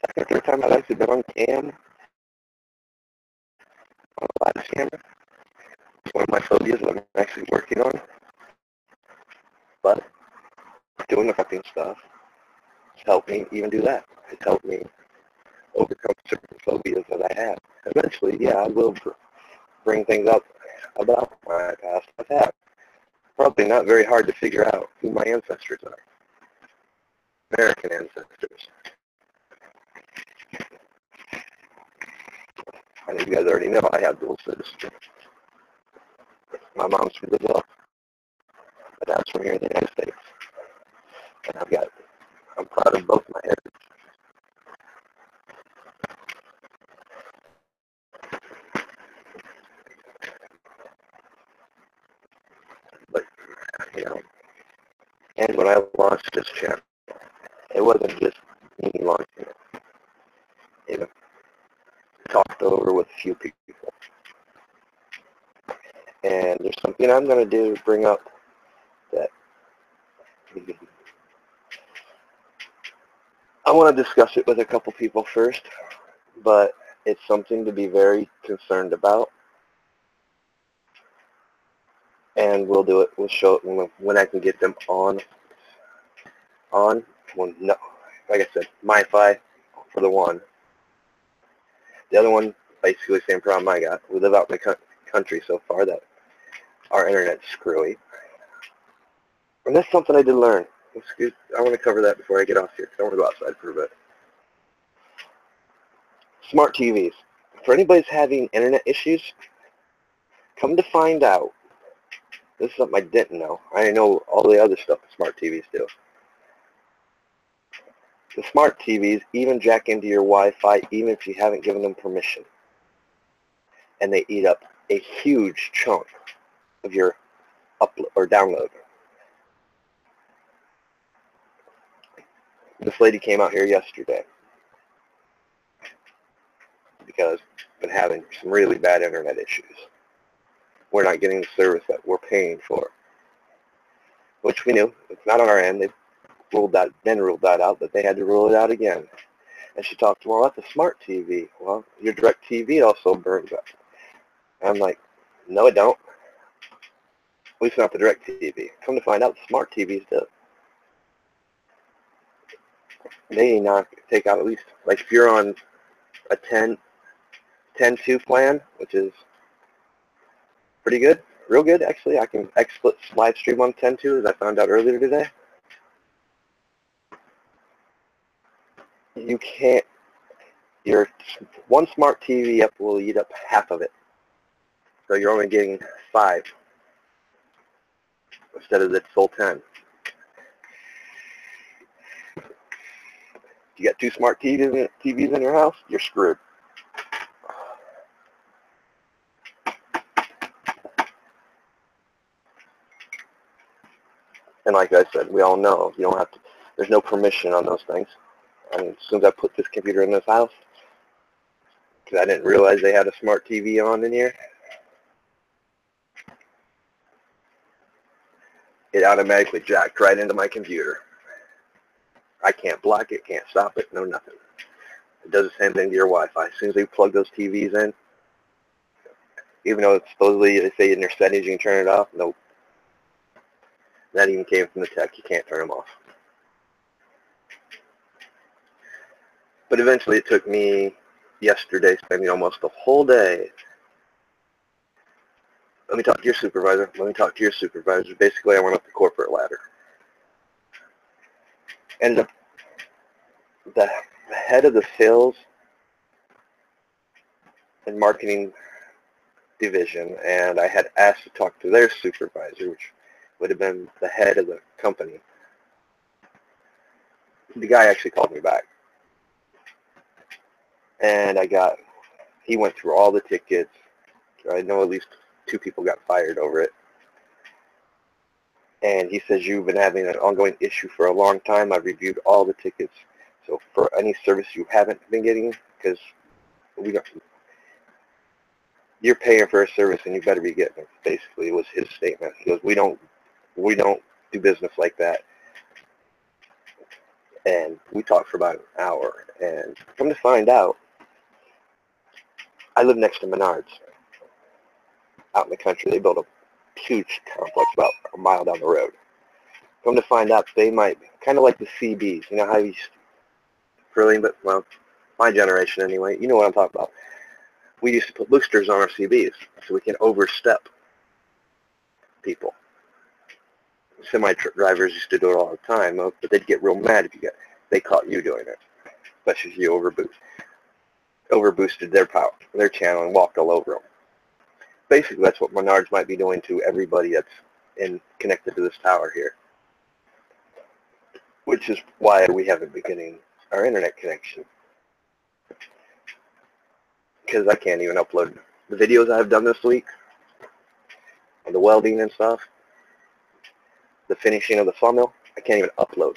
second or third time I've actually been on cam, on a live camera. It's one of my phobias that I'm actually working on. But doing the fucking stuff has helped me even do that. It's helped me overcome certain phobias that I have. Eventually, yeah, I will bring things up about my past. I've had. Probably not very hard to figure out who my ancestors are. American ancestors. I know you guys already know I have dual citizenship. My mom's from Brazil. My dad's from here in the United States. And I'm proud of both my heritage. But, and when I launched this channel, it wasn't just me launching it. Talked over with a few people. And there's something I'm going to do to bring up that I want to discuss it with a couple people first, but it's something to be very concerned about. And we'll do it. We'll show it when I can get them on. Well, no, like I said, MiFi for the one. The other one, basically the same problem I got. We live out in the country so far that our internet's screwy. And that's something I did learn. I want to cover that before I get off here, because I want to go outside for a bit. Smart TVs. For anybody who's having internet issues, come to find out, this is something I didn't know. I know all the other stuff that smart TVs do. The smart TVs even jack into your Wi-Fi even if you haven't given them permission. And they eat up a huge chunk of your upload or download. This lady came out here yesterday because I've been having some really bad internet issues. We're not getting the service that we're paying for, which we knew. It's not on our end. They've ruled that out, but they had to rule it out again. And she talked more about the smart TV. Well, your direct TV also burns up. And I'm like, no, it don't. At least not the direct TV. Come to find out, the smart TVs do. They take out at least, like if you're on a 10.2 plan, which is pretty good, real good actually. I can XSplit live stream on 10.2 as I found out earlier today. you can't, your one smart TV up will eat up half of it. So you're only getting 5 instead of the full 10. You got 2 smart TVs in your house, you're screwed. And like I said, we all know you don't have to, there's no permission on those things. I mean, as soon as I put this computer in this house, because I didn't realize they had a smart TV on in here, it automatically jacked right into my computer. I can't block it, can't stop it, no nothing. It does the same thing to your Wi-Fi. As soon as they plug those TVs in, even though it's supposedly, they say in their settings you can turn it off, nope. That even came from the tech. You can't turn them off. But eventually it took me yesterday spending almost the whole day. Let me talk to your supervisor. Let me talk to your supervisor. Basically, I went up the corporate ladder. Ended up the head of the sales and marketing division, and I had asked to talk to their supervisor, which would have been the head of the company. The guy actually called me back. And he went through all the tickets. I know at least 2 people got fired over it. And he says, you've been having an ongoing issue for a long time. I've reviewed all the tickets. So for any service you haven't been getting, because you're paying for a service and you better be getting it, basically, was his statement. He goes, we don't do business like that. And we talked for about an hour. And come to find out, I live next to Menards out in the country. They built a huge complex about a mile down the road. Come to find out, they might, kind of like the CBs. You know how you, really, but, well, my generation anyway, you know what I'm talking about. We used to put boosters on our CBs so we can overstep people. Semi-drivers used to do it all the time, but they'd get real mad if they caught you doing it, especially if you overboosted their channel and walked all over them. Basically, that's what Menards might be doing to everybody that's connected to this tower here, which is why we haven't been getting our internet connection, because I can't even upload the videos I've done this week, and the welding and stuff, the finishing of the funnel. I can't even upload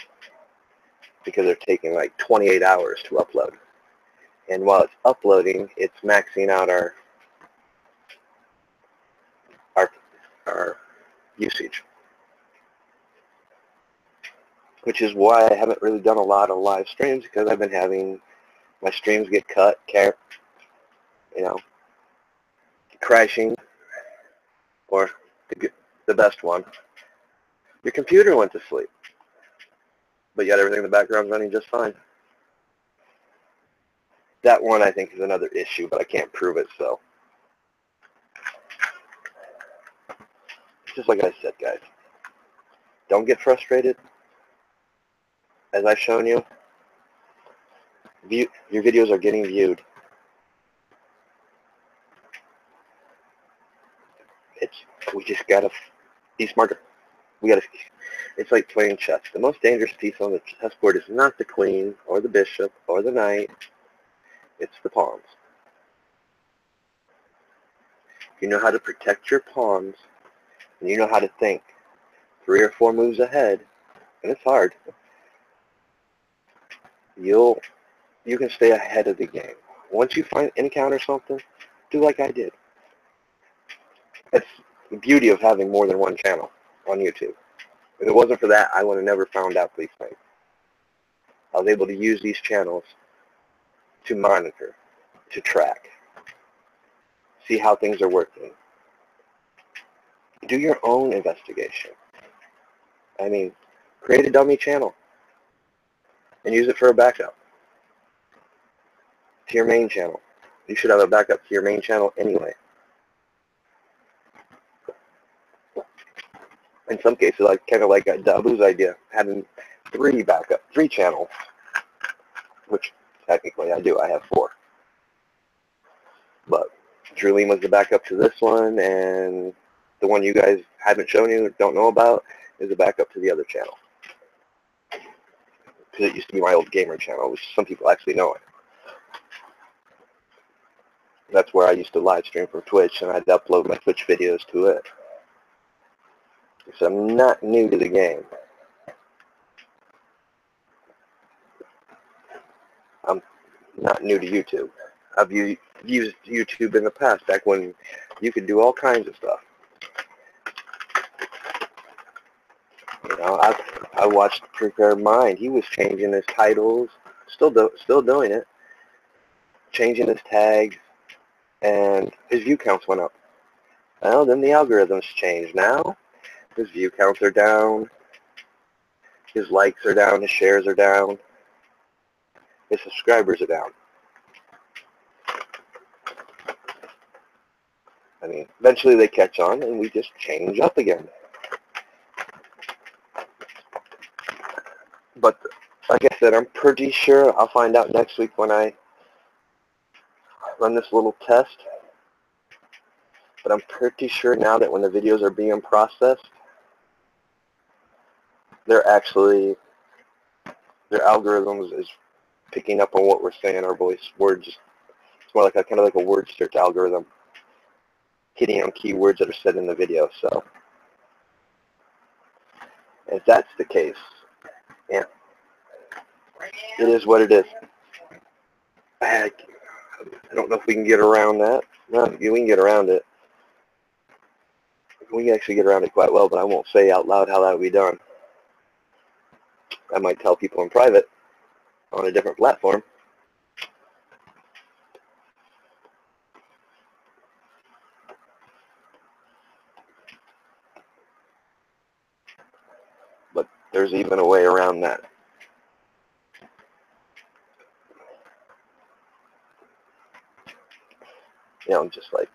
because they're taking like 28 hours to upload. And while it's uploading, it's maxing out our usage, which is why I haven't really done a lot of live streams, because I've been having my streams get cut, crashing, or the best one, your computer went to sleep, but yet everything in the background's running just fine. That one I think is another issue, but I can't prove it, so. Just like I said, guys, don't get frustrated. As I've shown you, your videos are getting viewed. We just gotta be smarter. It's like playing chess. The most dangerous piece on the chessboard is not the queen or the bishop or the knight. It's the pawns. If you know how to protect your pawns, and you know how to think 3 or 4 moves ahead, and it's hard, you can stay ahead of the game. Once you encounter something, do like I did. That's the beauty of having more than one channel on YouTube. If it wasn't for that, I would have never found out these things. I was able to use these channels to monitor, to track, see how things are working. Do your own investigation. I mean, create a dummy channel and use it for a backup to your main channel. You should have a backup to your main channel anyway. In some cases, kind of like Dabu's idea, having 3 channels. which technically I do. I have 4. But Dream was the backup to this one, and the one you guys haven't shown you, don't know about, is a backup to the other channel. Because it used to be my old gamer channel, which some people actually know it. That's where I used to live stream from Twitch, and I'd upload my Twitch videos to it. So I'm not new to the game. I'm not new to YouTube. I've used YouTube in the past, back when you could do all kinds of stuff. You know, I watched Prepare Mind. He was changing his titles, still doing it, changing his tags, and his view counts went up. Well, then the algorithms changed. Now his view counts are down, his likes are down, his shares are down, his subscribers are down. I mean, eventually they catch on, and we just change up again. But like I said, I'm pretty sure I'll find out next week when I run this little test. But I'm pretty sure now that when the videos are being processed, their algorithms is picking up on what we're saying, our voice words. It's more like kind of like a word search algorithm, hitting on keywords that are said in the video. So if that's the case, yeah, it is what it is. I don't know if we can get around that. No, we can get around it. We can actually get around it quite well, but I won't say out loud how that will be done. I might tell people in private on a different platform. But there's even a way around that. You know, just like,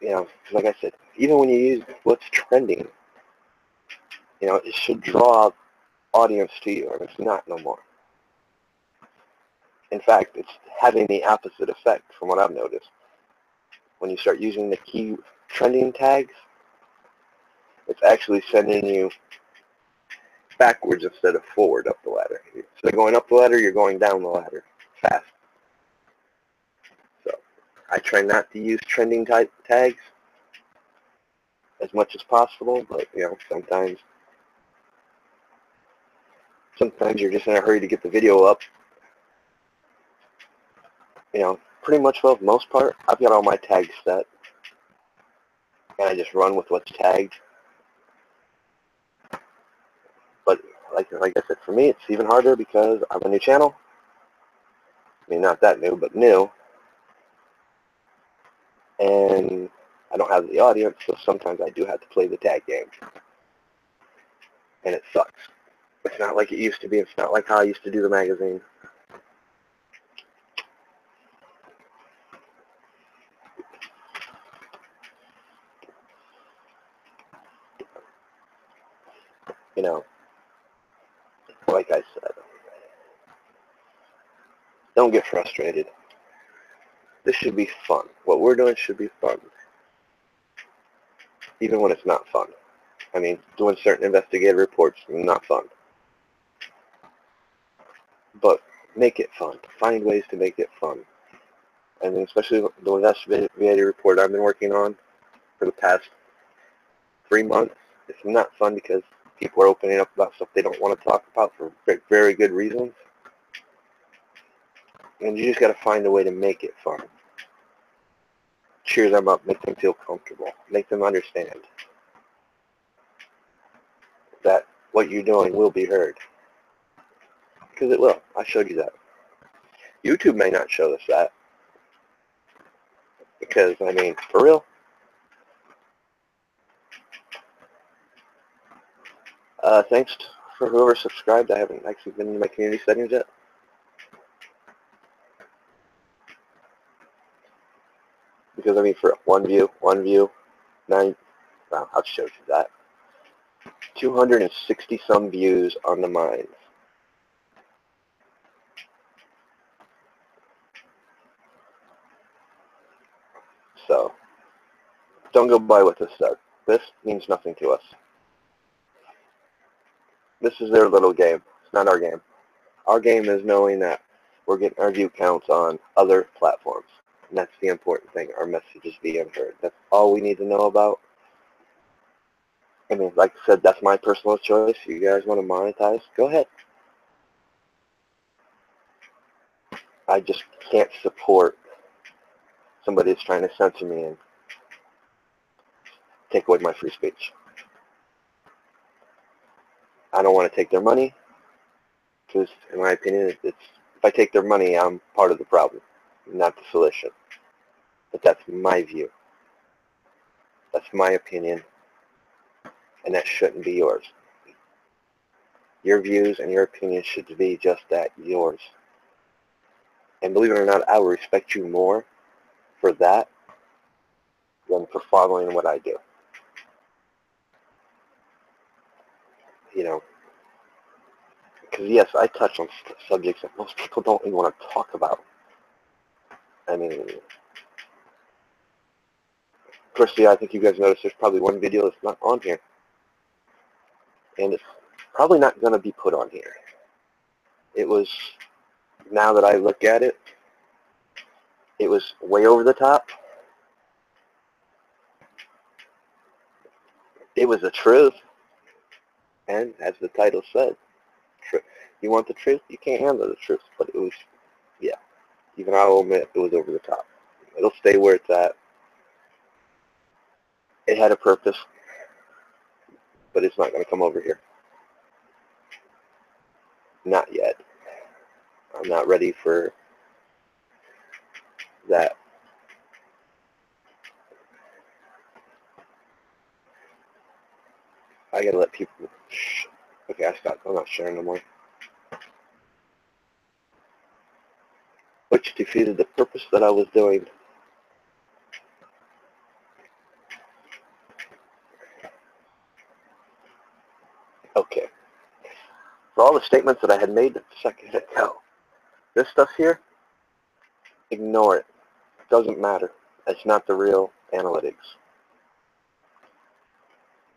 you know, like I said, even when you use what's trending, you know, it should draw audience to you, and it's not no more. In fact, it's having the opposite effect from what I've noticed. When you start using the key trending tags, it's actually sending you backwards instead of forward up the ladder. Instead of going up the ladder, you're going down the ladder fast. So I try not to use trending type tags as much as possible, but you know, sometimes you're just in a hurry to get the video up. You know, pretty much for the most part, I've got all my tags set, and I just run with what's tagged. But like I said, for me, it's even harder because I'm a new channel. I mean, not that new, but new. And I don't have the audience, so sometimes I do have to play the tag game. And it sucks. It's not like it used to be. It's not like how I used to do the magazine. You know, like I said, don't get frustrated. This should be fun. What we're doing should be fun, even when it's not fun. I mean, doing certain investigative reports is not fun. But make it fun. Find ways to make it fun. And especially the investigative report I've been working on for the past 3 months, it's not fun because people are opening up about stuff they don't want to talk about for very good reasons. And you just got to find a way to make it fun. Cheer them up, make them feel comfortable, make them understand that what you're doing will be heard. Because it will. I showed you that. YouTube may not show us that. Because, I mean, for real. Thanks for whoever subscribed. I haven't actually been in my community settings yet. Because, I mean, for one view, 9, well, I'll show you that. 260 some views on the mines. So don't go by what this says. This means nothing to us. This is their little game. It's not our game. Our game is knowing that we're getting our view counts on other platforms. And that's the important thing. Our message is being heard. That's all we need to know about. I mean, like I said, that's my personal choice. You guys want to monetize? Go ahead. I just can't support somebody that's trying to censor me and take away my free speech. I don't want to take their money because, in my opinion, if I take their money, I'm part of the problem, not the solution. But that's my view. That's my opinion, and that shouldn't be yours. Your views and your opinions should be just that, yours. And believe it or not, I will respect you more for that than for following what I do. You know, because yes, I touch on subjects that most people don't even want to talk about. I mean, firstly, I think you guys noticed there's probably one video that's not on here. And it's probably not going to be put on here. It was, now that I look at it, it was way over the top. It was the truth. And as the title said, you want the truth? You can't handle the truth. But it was, yeah, even I'll admit it was over the top. It'll stay where it's at. It had a purpose, but it's not going to come over here. Not yet. I'm not ready for that. I gotta let people. Okay, I stopped. I'm not sharing no more. Which defeated the purpose that I was doing. Okay. For all the statements that I had made a second ago, this stuff here, ignore it. It doesn't matter. It's not the real analytics.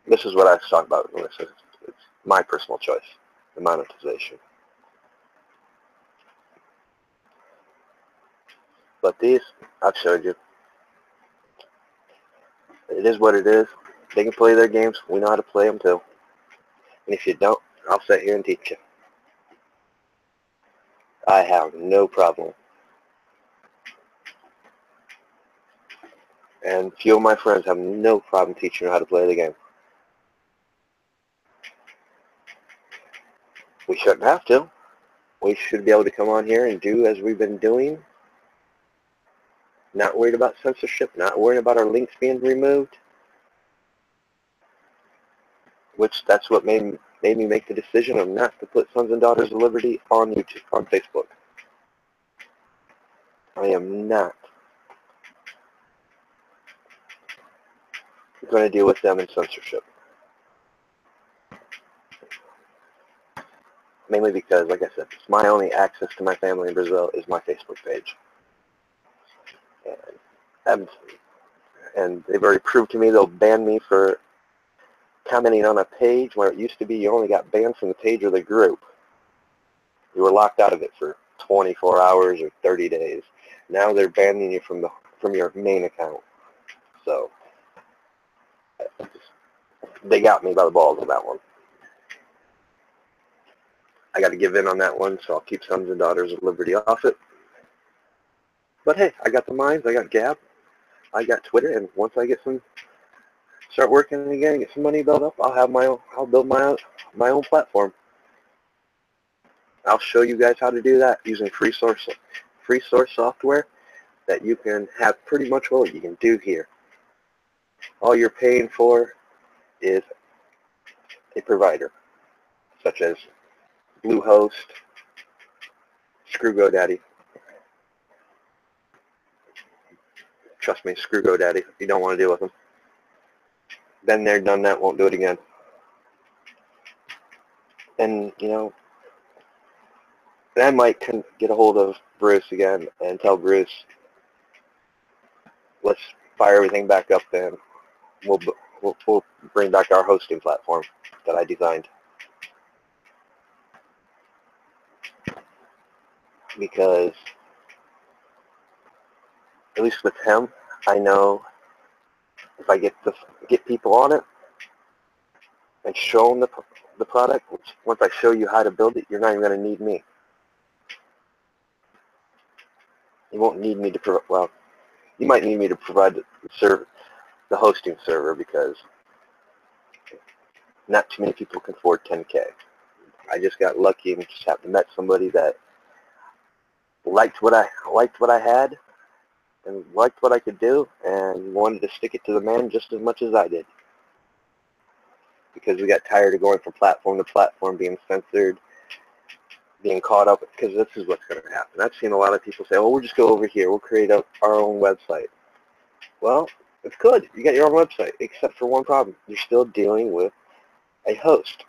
This is what I was talking about. It's my personal choice, the monetization. But these, I've showed you. It is what it is. They can play their games. We know how to play them too. And if you don't, I'll sit here and teach you. I have no problem. And a few of my friends have no problem teaching you how to play the game. We shouldn't have to. We should be able to come on here and do as we've been doing. Not worried about censorship, not worried about our links being removed. Which that's what made me make the decision of not to put Sons and Daughters of Liberty on YouTube, on Facebook. I am not going to deal with them in censorship. Mainly because, like I said, it's my only access to my family in Brazil is my Facebook page. And they've already proved to me they'll ban me for commenting on a page where it used to be you only got banned from the page or the group. You were locked out of it for 24 hours or 30 days. Now they're banning you from your main account. So they got me by the balls on that one. I got to give in on that one, so I'll keep Sons and Daughters of Liberty off it. But hey, I got the Minds, I got Gab, I got Twitter, and once I start working again, get some money built up, I'll build my own platform. I'll show you guys how to do that using free source software that you can have pretty much what you can do here. All you're paying for is a provider, such as Bluehost, screw GoDaddy. Trust me, screw GoDaddy. You don't want to deal with them. Been there, done that, won't do it again. And, you know, I might get a hold of Bruce again and tell Bruce, let's fire everything back up, then we'll bring back our hosting platform that I designed. Because at least with him, I know if I get people on it and show them the product, once I show you how to build it, you're not even going to need me. You won't need me to well, you might need me to provide the hosting server, because not too many people can afford 10K. I just got lucky and just happened to met somebody that liked what I had and liked what I could do and wanted to stick it to the man just as much as I did. Because we got tired of going from platform to platform, being censored, being caught up, because this is what's going to happen. I've seen a lot of people say, oh, we'll just go over here, we'll create our own website. Well, it's good. You got your own website, except for one problem. You're still dealing with a host.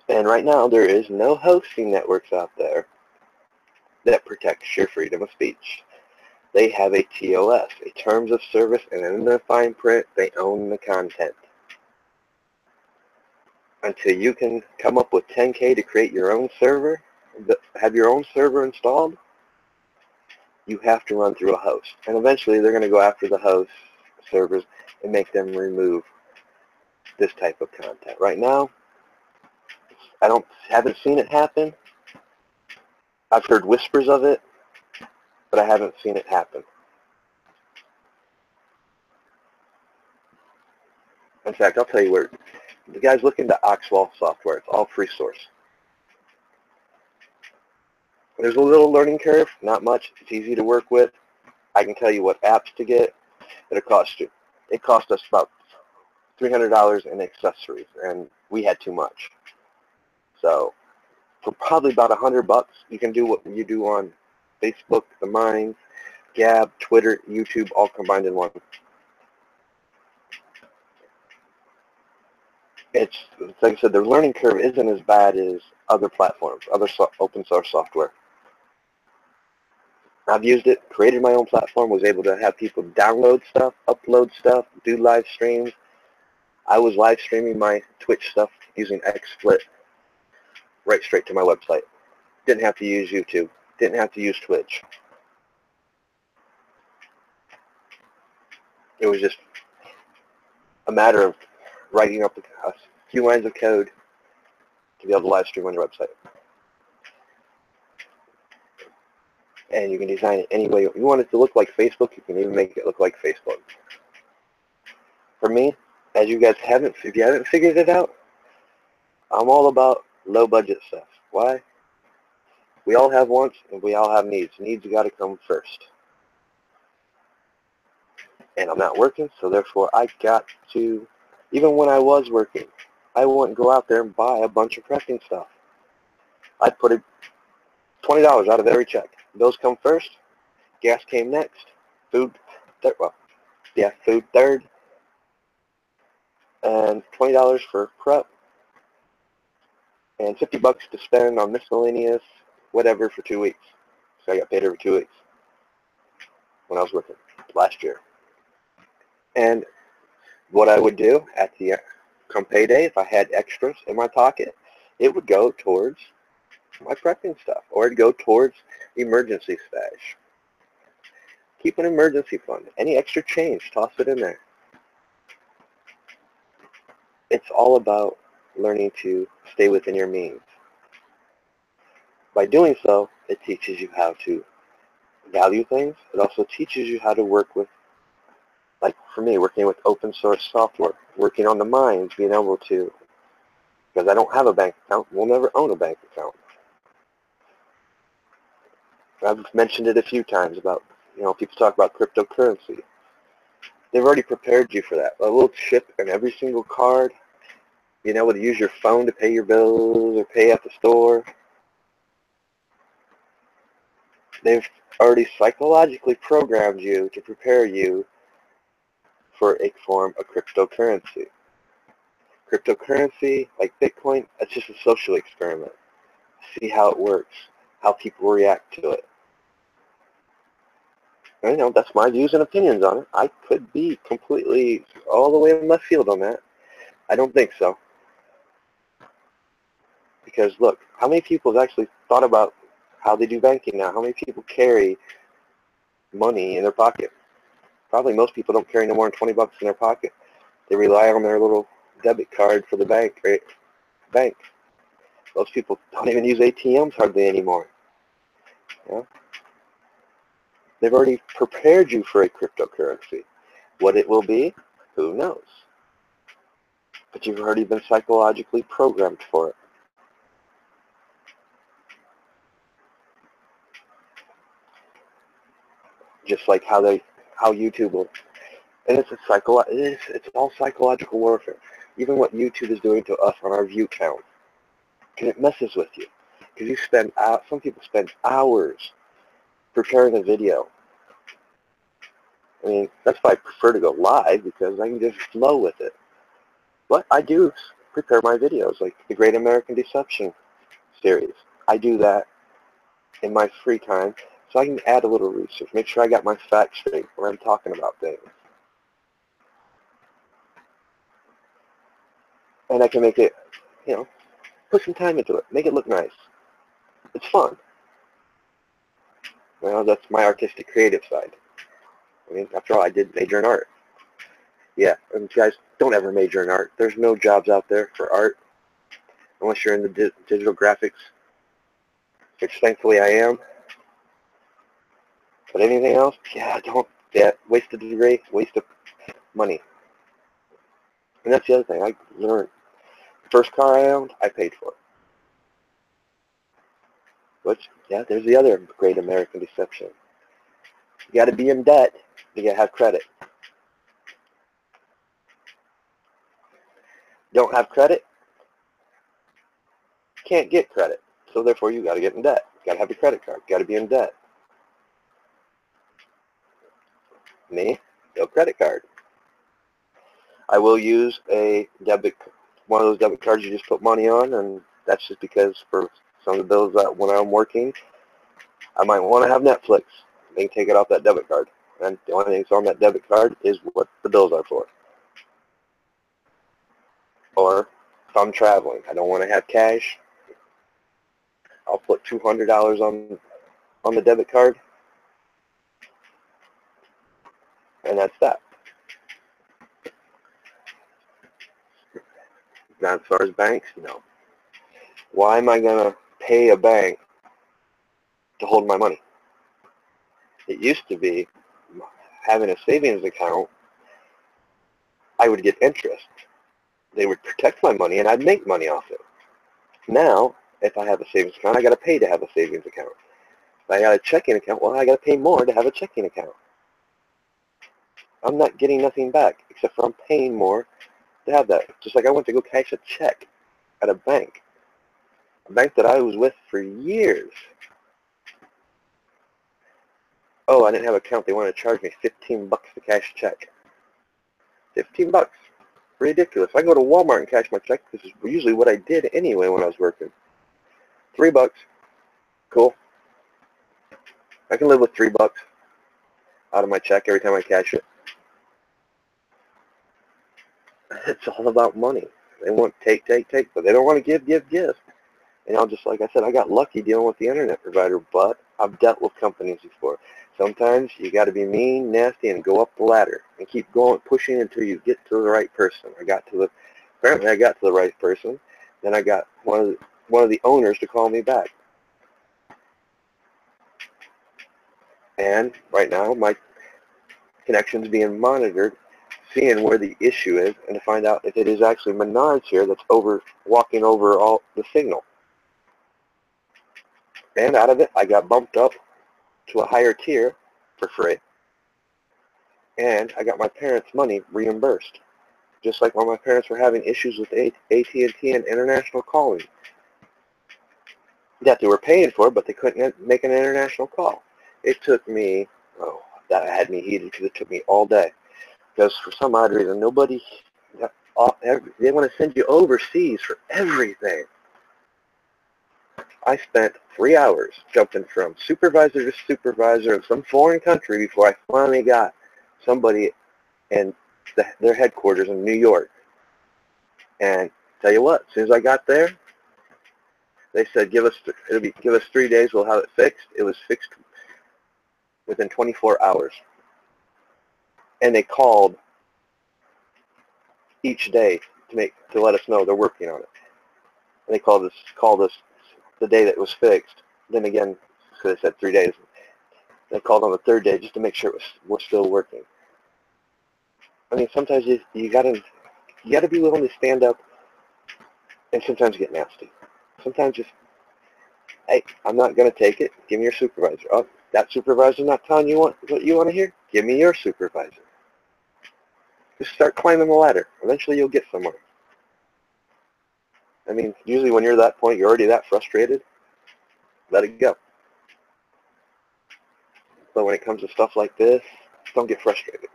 And right now, there is no hosting networks out there that protects your freedom of speech. They have a TOS, a Terms of Service, and in the fine print, they own the content. Until you can come up with 10K to create your own server, have your own server installed, you have to run through a host. And eventually, they're going to go after the host servers and make them remove this type of content. Right now, I haven't seen it happen. I've heard whispers of it, but I haven't seen it happen. In fact, I'll tell you where. The guys look into Oxwall software. It's all free source. There's a little learning curve, not much. It's easy to work with. I can tell you what apps to get. It'll cost you. It cost us about $300 in accessories, and we had too much. So for probably about $100, you can do what you do on Facebook, the Mines, Gab, Twitter, YouTube, all combined in one. It's like I said, the learning curve isn't as bad as other platforms, other open source software. I've used it, created my own platform, was able to have people download stuff, upload stuff, do live streams. I was live streaming my Twitch stuff using XSplit right straight to my website. Didn't have to use YouTube. Didn't have to use Twitch. It was just a matter of writing up a few lines of code to be able to live stream on your website. And you can design it any way. If you want it to look like Facebook, you can even make it look like Facebook. For me, as you guys if you haven't figured it out, I'm all about low budget stuff. Why? We all have wants and we all have needs. Needs got to come first. And I'm not working, so therefore I got to, even when I was working, I wouldn't go out there and buy a bunch of prepping stuff. I'd put $20 out of every check. Those come first. Gas came next. Food third. And $20 for prep. And $50 to spend on miscellaneous whatever for 2 weeks. So I got paid every 2 weeks when I was working last year. And what I would do at the come payday, if I had extras in my pocket, it would go towards my prepping stuff, or it'd go towards emergency stash. Keep an emergency fund. Any extra change, toss it in there. It's all about learning to stay within your means. By doing so, it teaches you how to value things. It also teaches you how to work with, like for me, working with open source software, working on the Mines, being able to, because I don't have a bank account, we'll never own a bank account. I've mentioned it a few times about, people talk about cryptocurrency. They've already prepared you for that. A little chip in every single card, being able to use your phone to pay your bills or pay at the store. They've already psychologically programmed you to prepare you for a form of cryptocurrency. Cryptocurrency, like Bitcoin, that's just a social experiment. See how it works, how people react to it. I know that's my views and opinions on it. I could be completely all the way in left field on that. I don't think so. Because look, how many people have actually thought about how they do banking now? How many people carry money in their pocket? Probably most people don't carry no more than 20 bucks in their pocket. They rely on their little debit card for the bank. Most people don't even use ATMs hardly anymore. Yeah? They've already prepared you for a cryptocurrency. What it will be, who knows? But you've already been psychologically programmed for it. Just like how YouTube will, and it's all psychological warfare. Even what YouTube is doing to us on our view count, because it messes with you. Because some people spend hours preparing a video. I mean, that's why I prefer to go live, because I can just flow with it. But I do prepare my videos, like the Great American Deception series. I do that in my free time, so I can add a little research, make sure I got my facts straight when I'm talking about things. And I can make it, put some time into it, make it look nice. It's fun. Well, that's my artistic, creative side. I mean, after all, I did major in art. Yeah, and guys, don't ever major in art. There's no jobs out there for art, unless you're in the digital graphics, which thankfully I am. But anything else, waste of degree, waste of money. And that's the other thing. I learned. The first car I owned, I paid for it. Which, there's the other great American deception. You got to be in debt. You got to have credit. Don't have credit, can't get credit. So therefore, you got to get in debt. You got to have your credit card. You got to be in debt. Me, no credit card. I will use one of those debit cards you just put money on, and that's just because for some of the bills that when I'm working, I might want to have Netflix. They can take it off that debit card. And the only thing that's on that debit card is what the bills are for. Or if I'm traveling, I don't want to have cash, I'll put $200 on the debit card, and that's that. Now, as far as banks, no. Why am I going to pay a bank to hold my money? It used to be having a savings account, I would get interest. They would protect my money, and I'd make money off it. Now, if I have a savings account, I got to pay to have a savings account. If I got a checking account, well, I got to pay more to have a checking account. I'm not getting nothing back, except for I'm paying more to have that. Just like I went to go cash a check at a bank that I was with for years. Oh, I didn't have an account. They wanted to charge me $15 to cash a check. $15. Ridiculous. I can go to Walmart and cash my check. This is usually what I did anyway when I was working. $3. Cool. I can live with $3 out of my check every time I cash it. It's all about money. They want take, but they don't want to give. And just like I said, I got lucky dealing with the internet provider, but I've dealt with companies before. Sometimes you got to be mean, nasty, and go up the ladder and keep going, pushing until you get to the right person. Apparently I got to the right person. Then I got one of the owners to call me back. And right now my connection's being monitored, seeing where the issue is, and to find out if it is actually Menards here that's walking over all the signal. And out of it, I got bumped up to a higher tier for free. And I got my parents' money reimbursed. Just like when my parents were having issues with AT&T and international calling. That they were paying for, but they couldn't make an international call. It took me, that had me heated because it took me all day. Because for some odd reason, they want to send you overseas for everything. I spent 3 hours jumping from supervisor to supervisor in some foreign country before I finally got somebody in their headquarters in New York. And tell you what, as soon as I got there, they said, give us 3 days, we'll have it fixed. It was fixed within 24 hours. And they called each day to let us know they're working on it. And they called us the day that it was fixed. Then again, so they said 3 days. They called on the third day just to make sure we're still working. I mean, sometimes you gotta be willing to stand up and sometimes get nasty. Sometimes just, hey, I'm not gonna take it. Give me your supervisor. Oh, that supervisor's not telling you what you want to hear? Give me your supervisor. Just start climbing the ladder. Eventually you'll get somewhere. I mean, usually when you're at that point, you're already that frustrated. Let it go. But when it comes to stuff like this, don't get frustrated.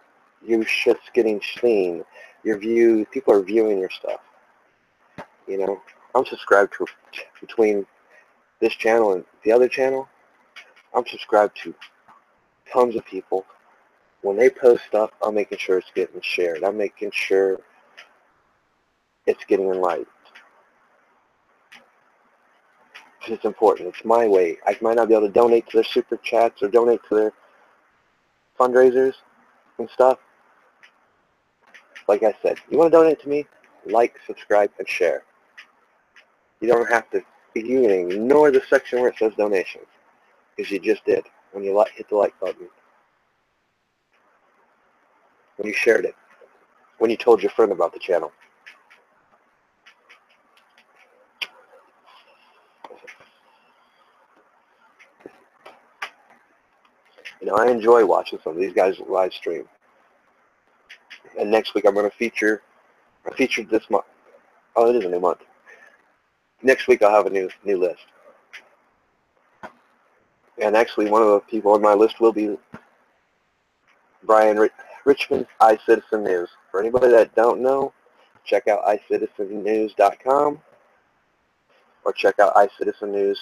Your shit's getting seen. People are viewing your stuff. You know, I'm subscribed to, between this channel and the other channel, I'm subscribed to tons of people. When they post stuff, I'm making sure it's getting shared. I'm making sure it's getting enlightened. It's important. It's my way. I might not be able to donate to their super chats or donate to their fundraisers and stuff. Like I said, you want to donate to me? Like, subscribe, and share. You don't have to. You can ignore the section where it says donations, because you just did when you hit the like button, when you shared it, when you told your friend about the channel. You know, I enjoy watching some of these guys live stream. And next week I'm going to I featured this month. Oh, it is a new month. Next week I'll have a new list. And actually one of the people on my list will be Brian Richmond, iCitizen News. For anybody that don't know, check out iCitizennews.com or check out iCitizen News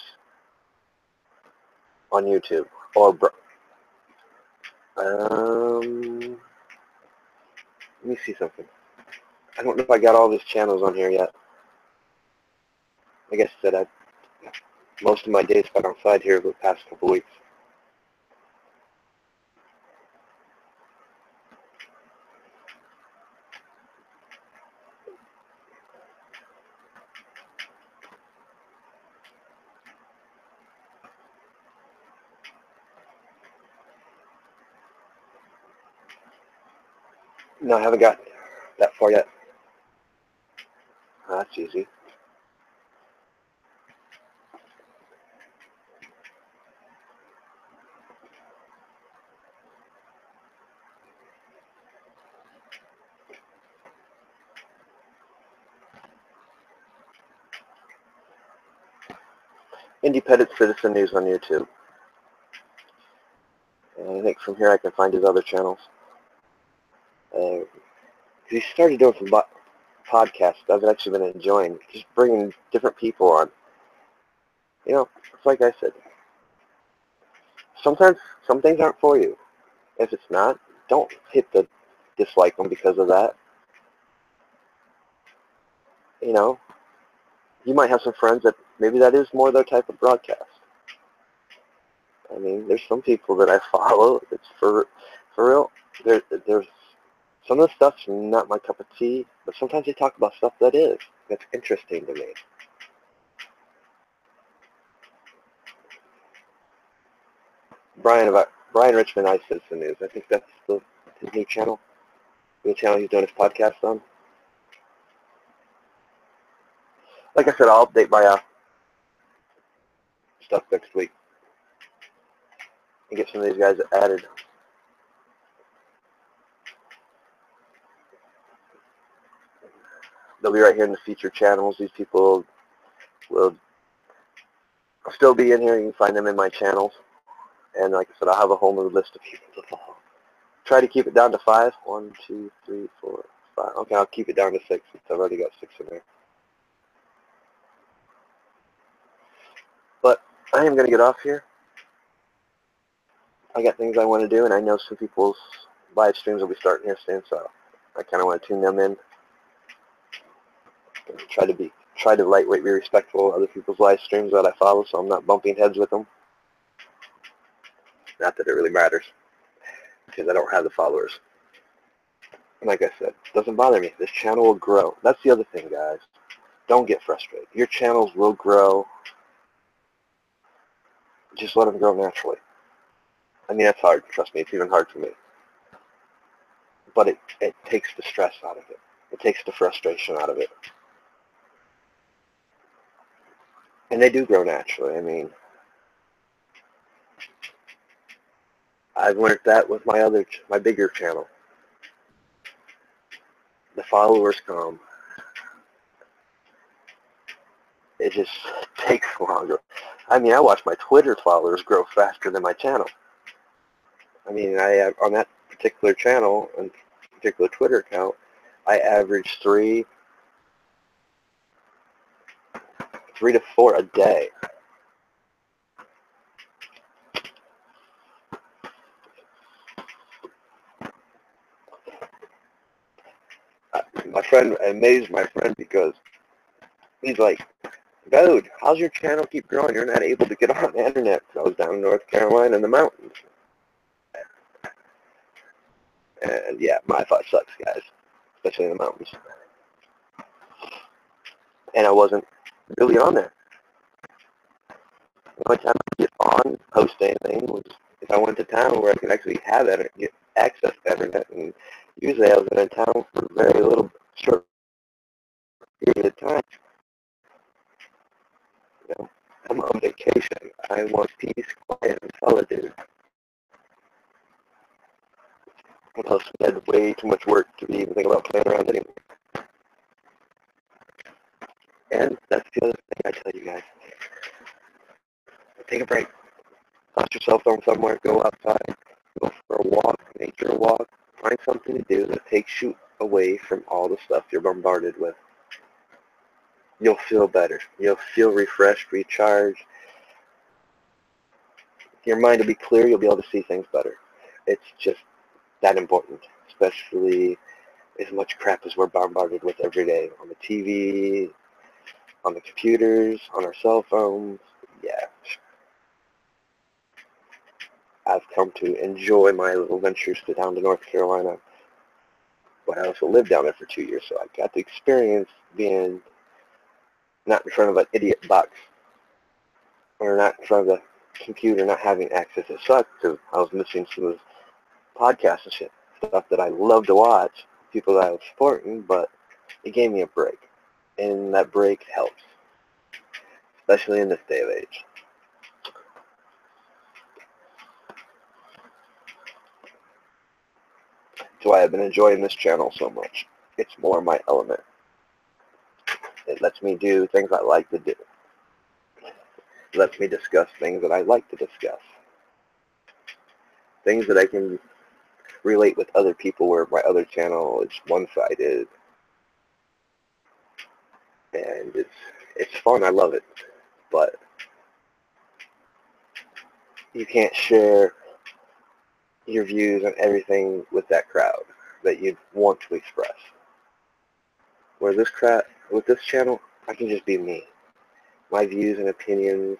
on YouTube. Or let me see something. I don't know if I got all his channels on here yet. Like I said, most of my days spent outside here the past couple weeks. No, I haven't got that far yet. That's easy. Independent Citizen News on YouTube. And I think from here I can find his other channels. He started doing some podcasts I've actually been enjoying, just bringing different people on. You know, it's like I said, sometimes some things aren't for you. If it's not, don't hit the dislike them because of that. You know, you might have some friends that maybe that is more their type of broadcast. I mean, there's some people that I follow. It's for real. There's some of the stuff's not my cup of tea, but sometimes they talk about stuff that is. That's interesting to me. Brian Richmond, iCitizen News. I think that's his new channel. The channel he's doing his podcast on. Like I said, I'll update my stuff next week and get some of these guys added. They'll be right here in the featured channels. These people will still be in here. You can find them in my channels. And like I said, I'll have a whole new list of people to follow. Try to keep it down to 5. 1, 2, 3, 4, 5. Okay, I'll keep it down to 6 since I've already got 6 in there. But I am going to get off here. I got things I want to do, and I know some people's live streams will be starting here soon, so I kind of want to tune them in. Try to lightweight, be respectful of other people's live streams that I follow, so I'm not bumping heads with them. Not that it really matters, because I don't have the followers. And like I said, it doesn't bother me. This channel will grow. That's the other thing, guys. Don't get frustrated. Your channels will grow. Just let them grow naturally. I mean, that's hard. Trust me, it's even hard for me. But it takes the stress out of it. It takes the frustration out of it. And they do grow naturally. I mean, I've learned that with my bigger channel. The followers come. It just takes longer. I mean, I watch my Twitter followers grow faster than my channel. I mean, on that particular channel and particular Twitter account, I average 3 to 4 a day. My friend amazed my friend because he's like, dude, how's your channel keep growing? You're not able to get on the internet. So I was down in North Carolina in the mountains. And yeah, my thought sucks, guys, especially in the mountains. And I wasn't really on there. The only time I get on, post anything, was if I went to town where I could actually have it, get access to internet. And usually I was in town for a very little short period of time. You know, I'm on vacation. I want peace, quiet, and solitude. Plus, I had way too much work to even think about playing around anymore. And that's the other thing I tell you guys. Take a break. Toss your cell phone somewhere. Go outside. Go for a walk. Nature walk. Find something to do that takes you away from all the stuff you're bombarded with. You'll feel better. You'll feel refreshed, recharged. Your mind will be clear. You'll be able to see things better. It's just that important, especially as much crap as we're bombarded with every day on the TV, on the computers, on our cell phones. Yeah. I've come to enjoy my little ventures down to North Carolina, but I also lived down there for 2 years, so I got the experience being not in front of an idiot box or not in front of the computer, not having access. It sucked because I was missing some of the podcasts and shit, stuff that I love to watch, people that I was supporting, but it gave me a break, and that break helps, especially in this day of age. That's why I've been enjoying this channel so much. It's more my element. It lets me do things I like to do. It lets me discuss things that I like to discuss. Things that I can relate with other people where my other channel is one-sided. And it's fun. I love it. But you can't share your views on everything with that crowd that you'd want to express. Where with this channel, I can just be me. My views and opinions,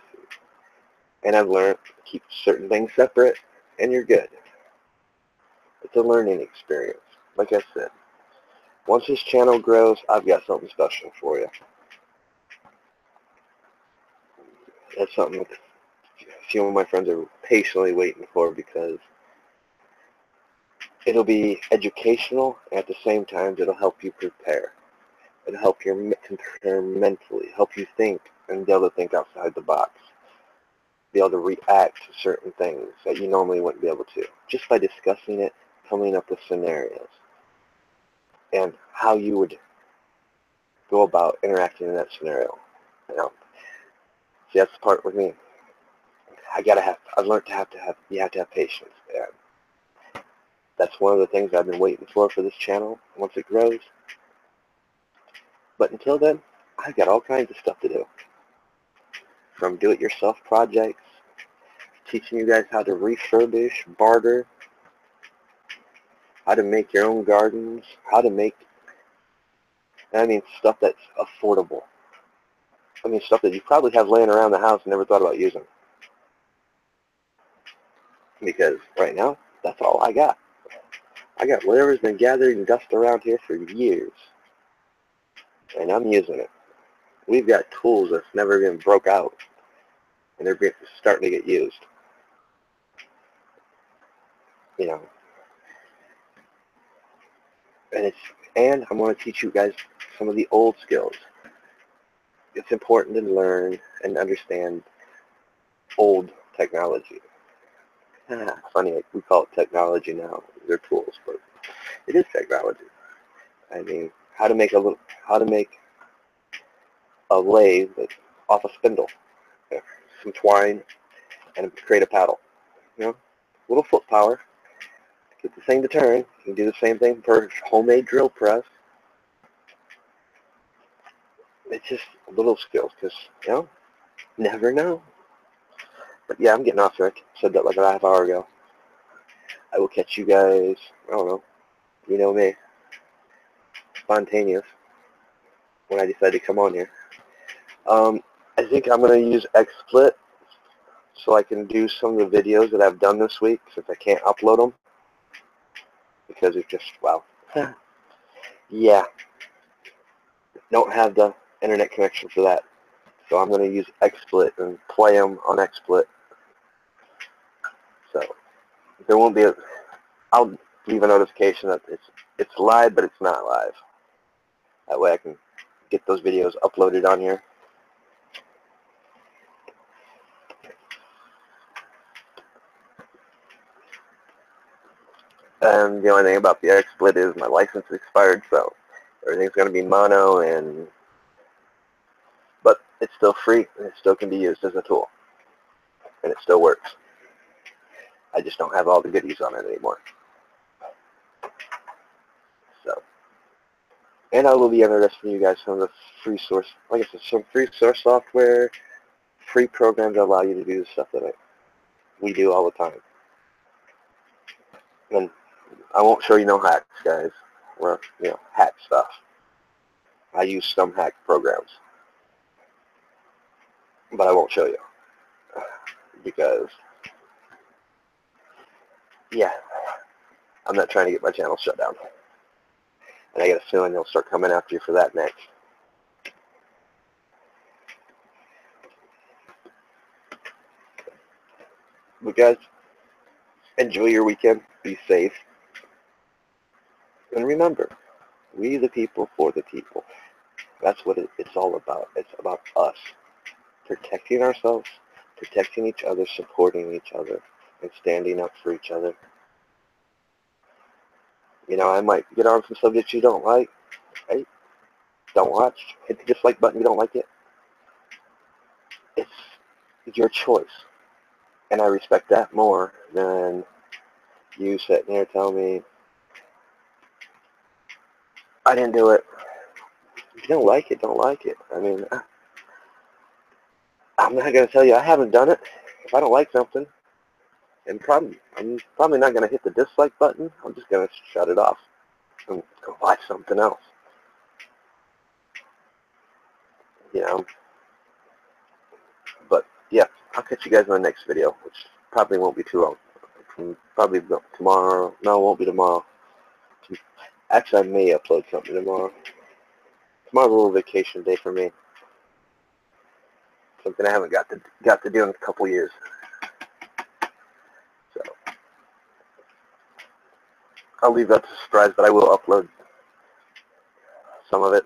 and I've learned to keep certain things separate, and you're good. It's a learning experience. Like I said, once this channel grows, I've got something special for you. That's something that a few of my friends are patiently waiting for, because it'll be educational, and at the same time, it'll help you prepare. It'll help you prepare mentally, help you think, and be able to think outside the box. Be able to react to certain things that you normally wouldn't be able to. Just by discussing it, coming up with scenarios, and how you would go about interacting in that scenario. You know, see, that's the part with me. I've learned you have to have patience. And that's one of the things I've been waiting for this channel once it grows. But until then, I've got all kinds of stuff to do. from do-it-yourself projects, teaching you guys how to refurbish, barter, how to make your own gardens, how to make, stuff that's affordable. Stuff that you probably have laying around the house and never thought about using. Because right now, that's all I got. I got whatever's been gathered and dust around here for years. And I'm using it. We've got tools that's never been broke out. And they're starting to get used. And I'm going to teach you guys some of the old skills. It's important to learn and understand old technology. Funny, we call it technology now. They're tools, but it is technology. How to make a lathe off a spindle, some twine, and create a paddle. Little foot power. Get the thing to turn. You can do the same thing for a homemade drill press. It's just little skills, because, never know. But yeah, I'm getting off track. Said that like a half hour ago. I will catch you guys, I don't know, you know me, spontaneous, when I decide to come on here. I think I'm going to use XSplit so I can do some of the videos that I've done this week, since I can't upload them. Because it's just, wow. Yeah. Don't have the internet connection for that. So I'm going to use XSplit and play them on XSplit. So there won't be I'll leave a notification that it's live, but it's not live. That way I can get those videos uploaded on here. And the only thing about the XSplit is my license expired, so everything's going to be mono, but it's still free, and it still can be used as a tool. And it still works. I just don't have all the goodies on it anymore. So, and I will be interested in you guys some of the free source, like I said, some free source software, free programs that allow you to do the stuff that we do all the time. And I won't show you no hacks, guys, or, hack stuff. I use some hack programs, but I won't show you because, yeah, I'm not trying to get my channel shut down. And I get a feeling they'll start coming after you for that next. But guys, enjoy your weekend. Be safe. And remember, we the people for the people. That's what it's all about. It's about us. Protecting ourselves, protecting each other, supporting each other, and standing up for each other. I might get on some subjects you don't like. Hey, don't watch. Hit the dislike button if you don't like it. It's your choice. And I respect that more than you sitting there telling me, I didn't do it. If you don't like it, don't like it. I'm not going to tell you I haven't done it. If I don't like something, I'm probably not going to hit the dislike button. I'm just going to shut it off and go watch something else. But yeah, I'll catch you guys in the next video, which probably won't be too long. Probably tomorrow. No, it won't be tomorrow. Actually, I may upload something tomorrow. Tomorrow's a little vacation day for me. Something I haven't got to do in a couple years. So I'll leave that to surprise, but I will upload some of it.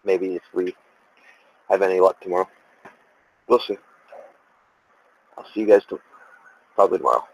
Maybe if we have any luck tomorrow. We'll see. I'll see you guys probably tomorrow.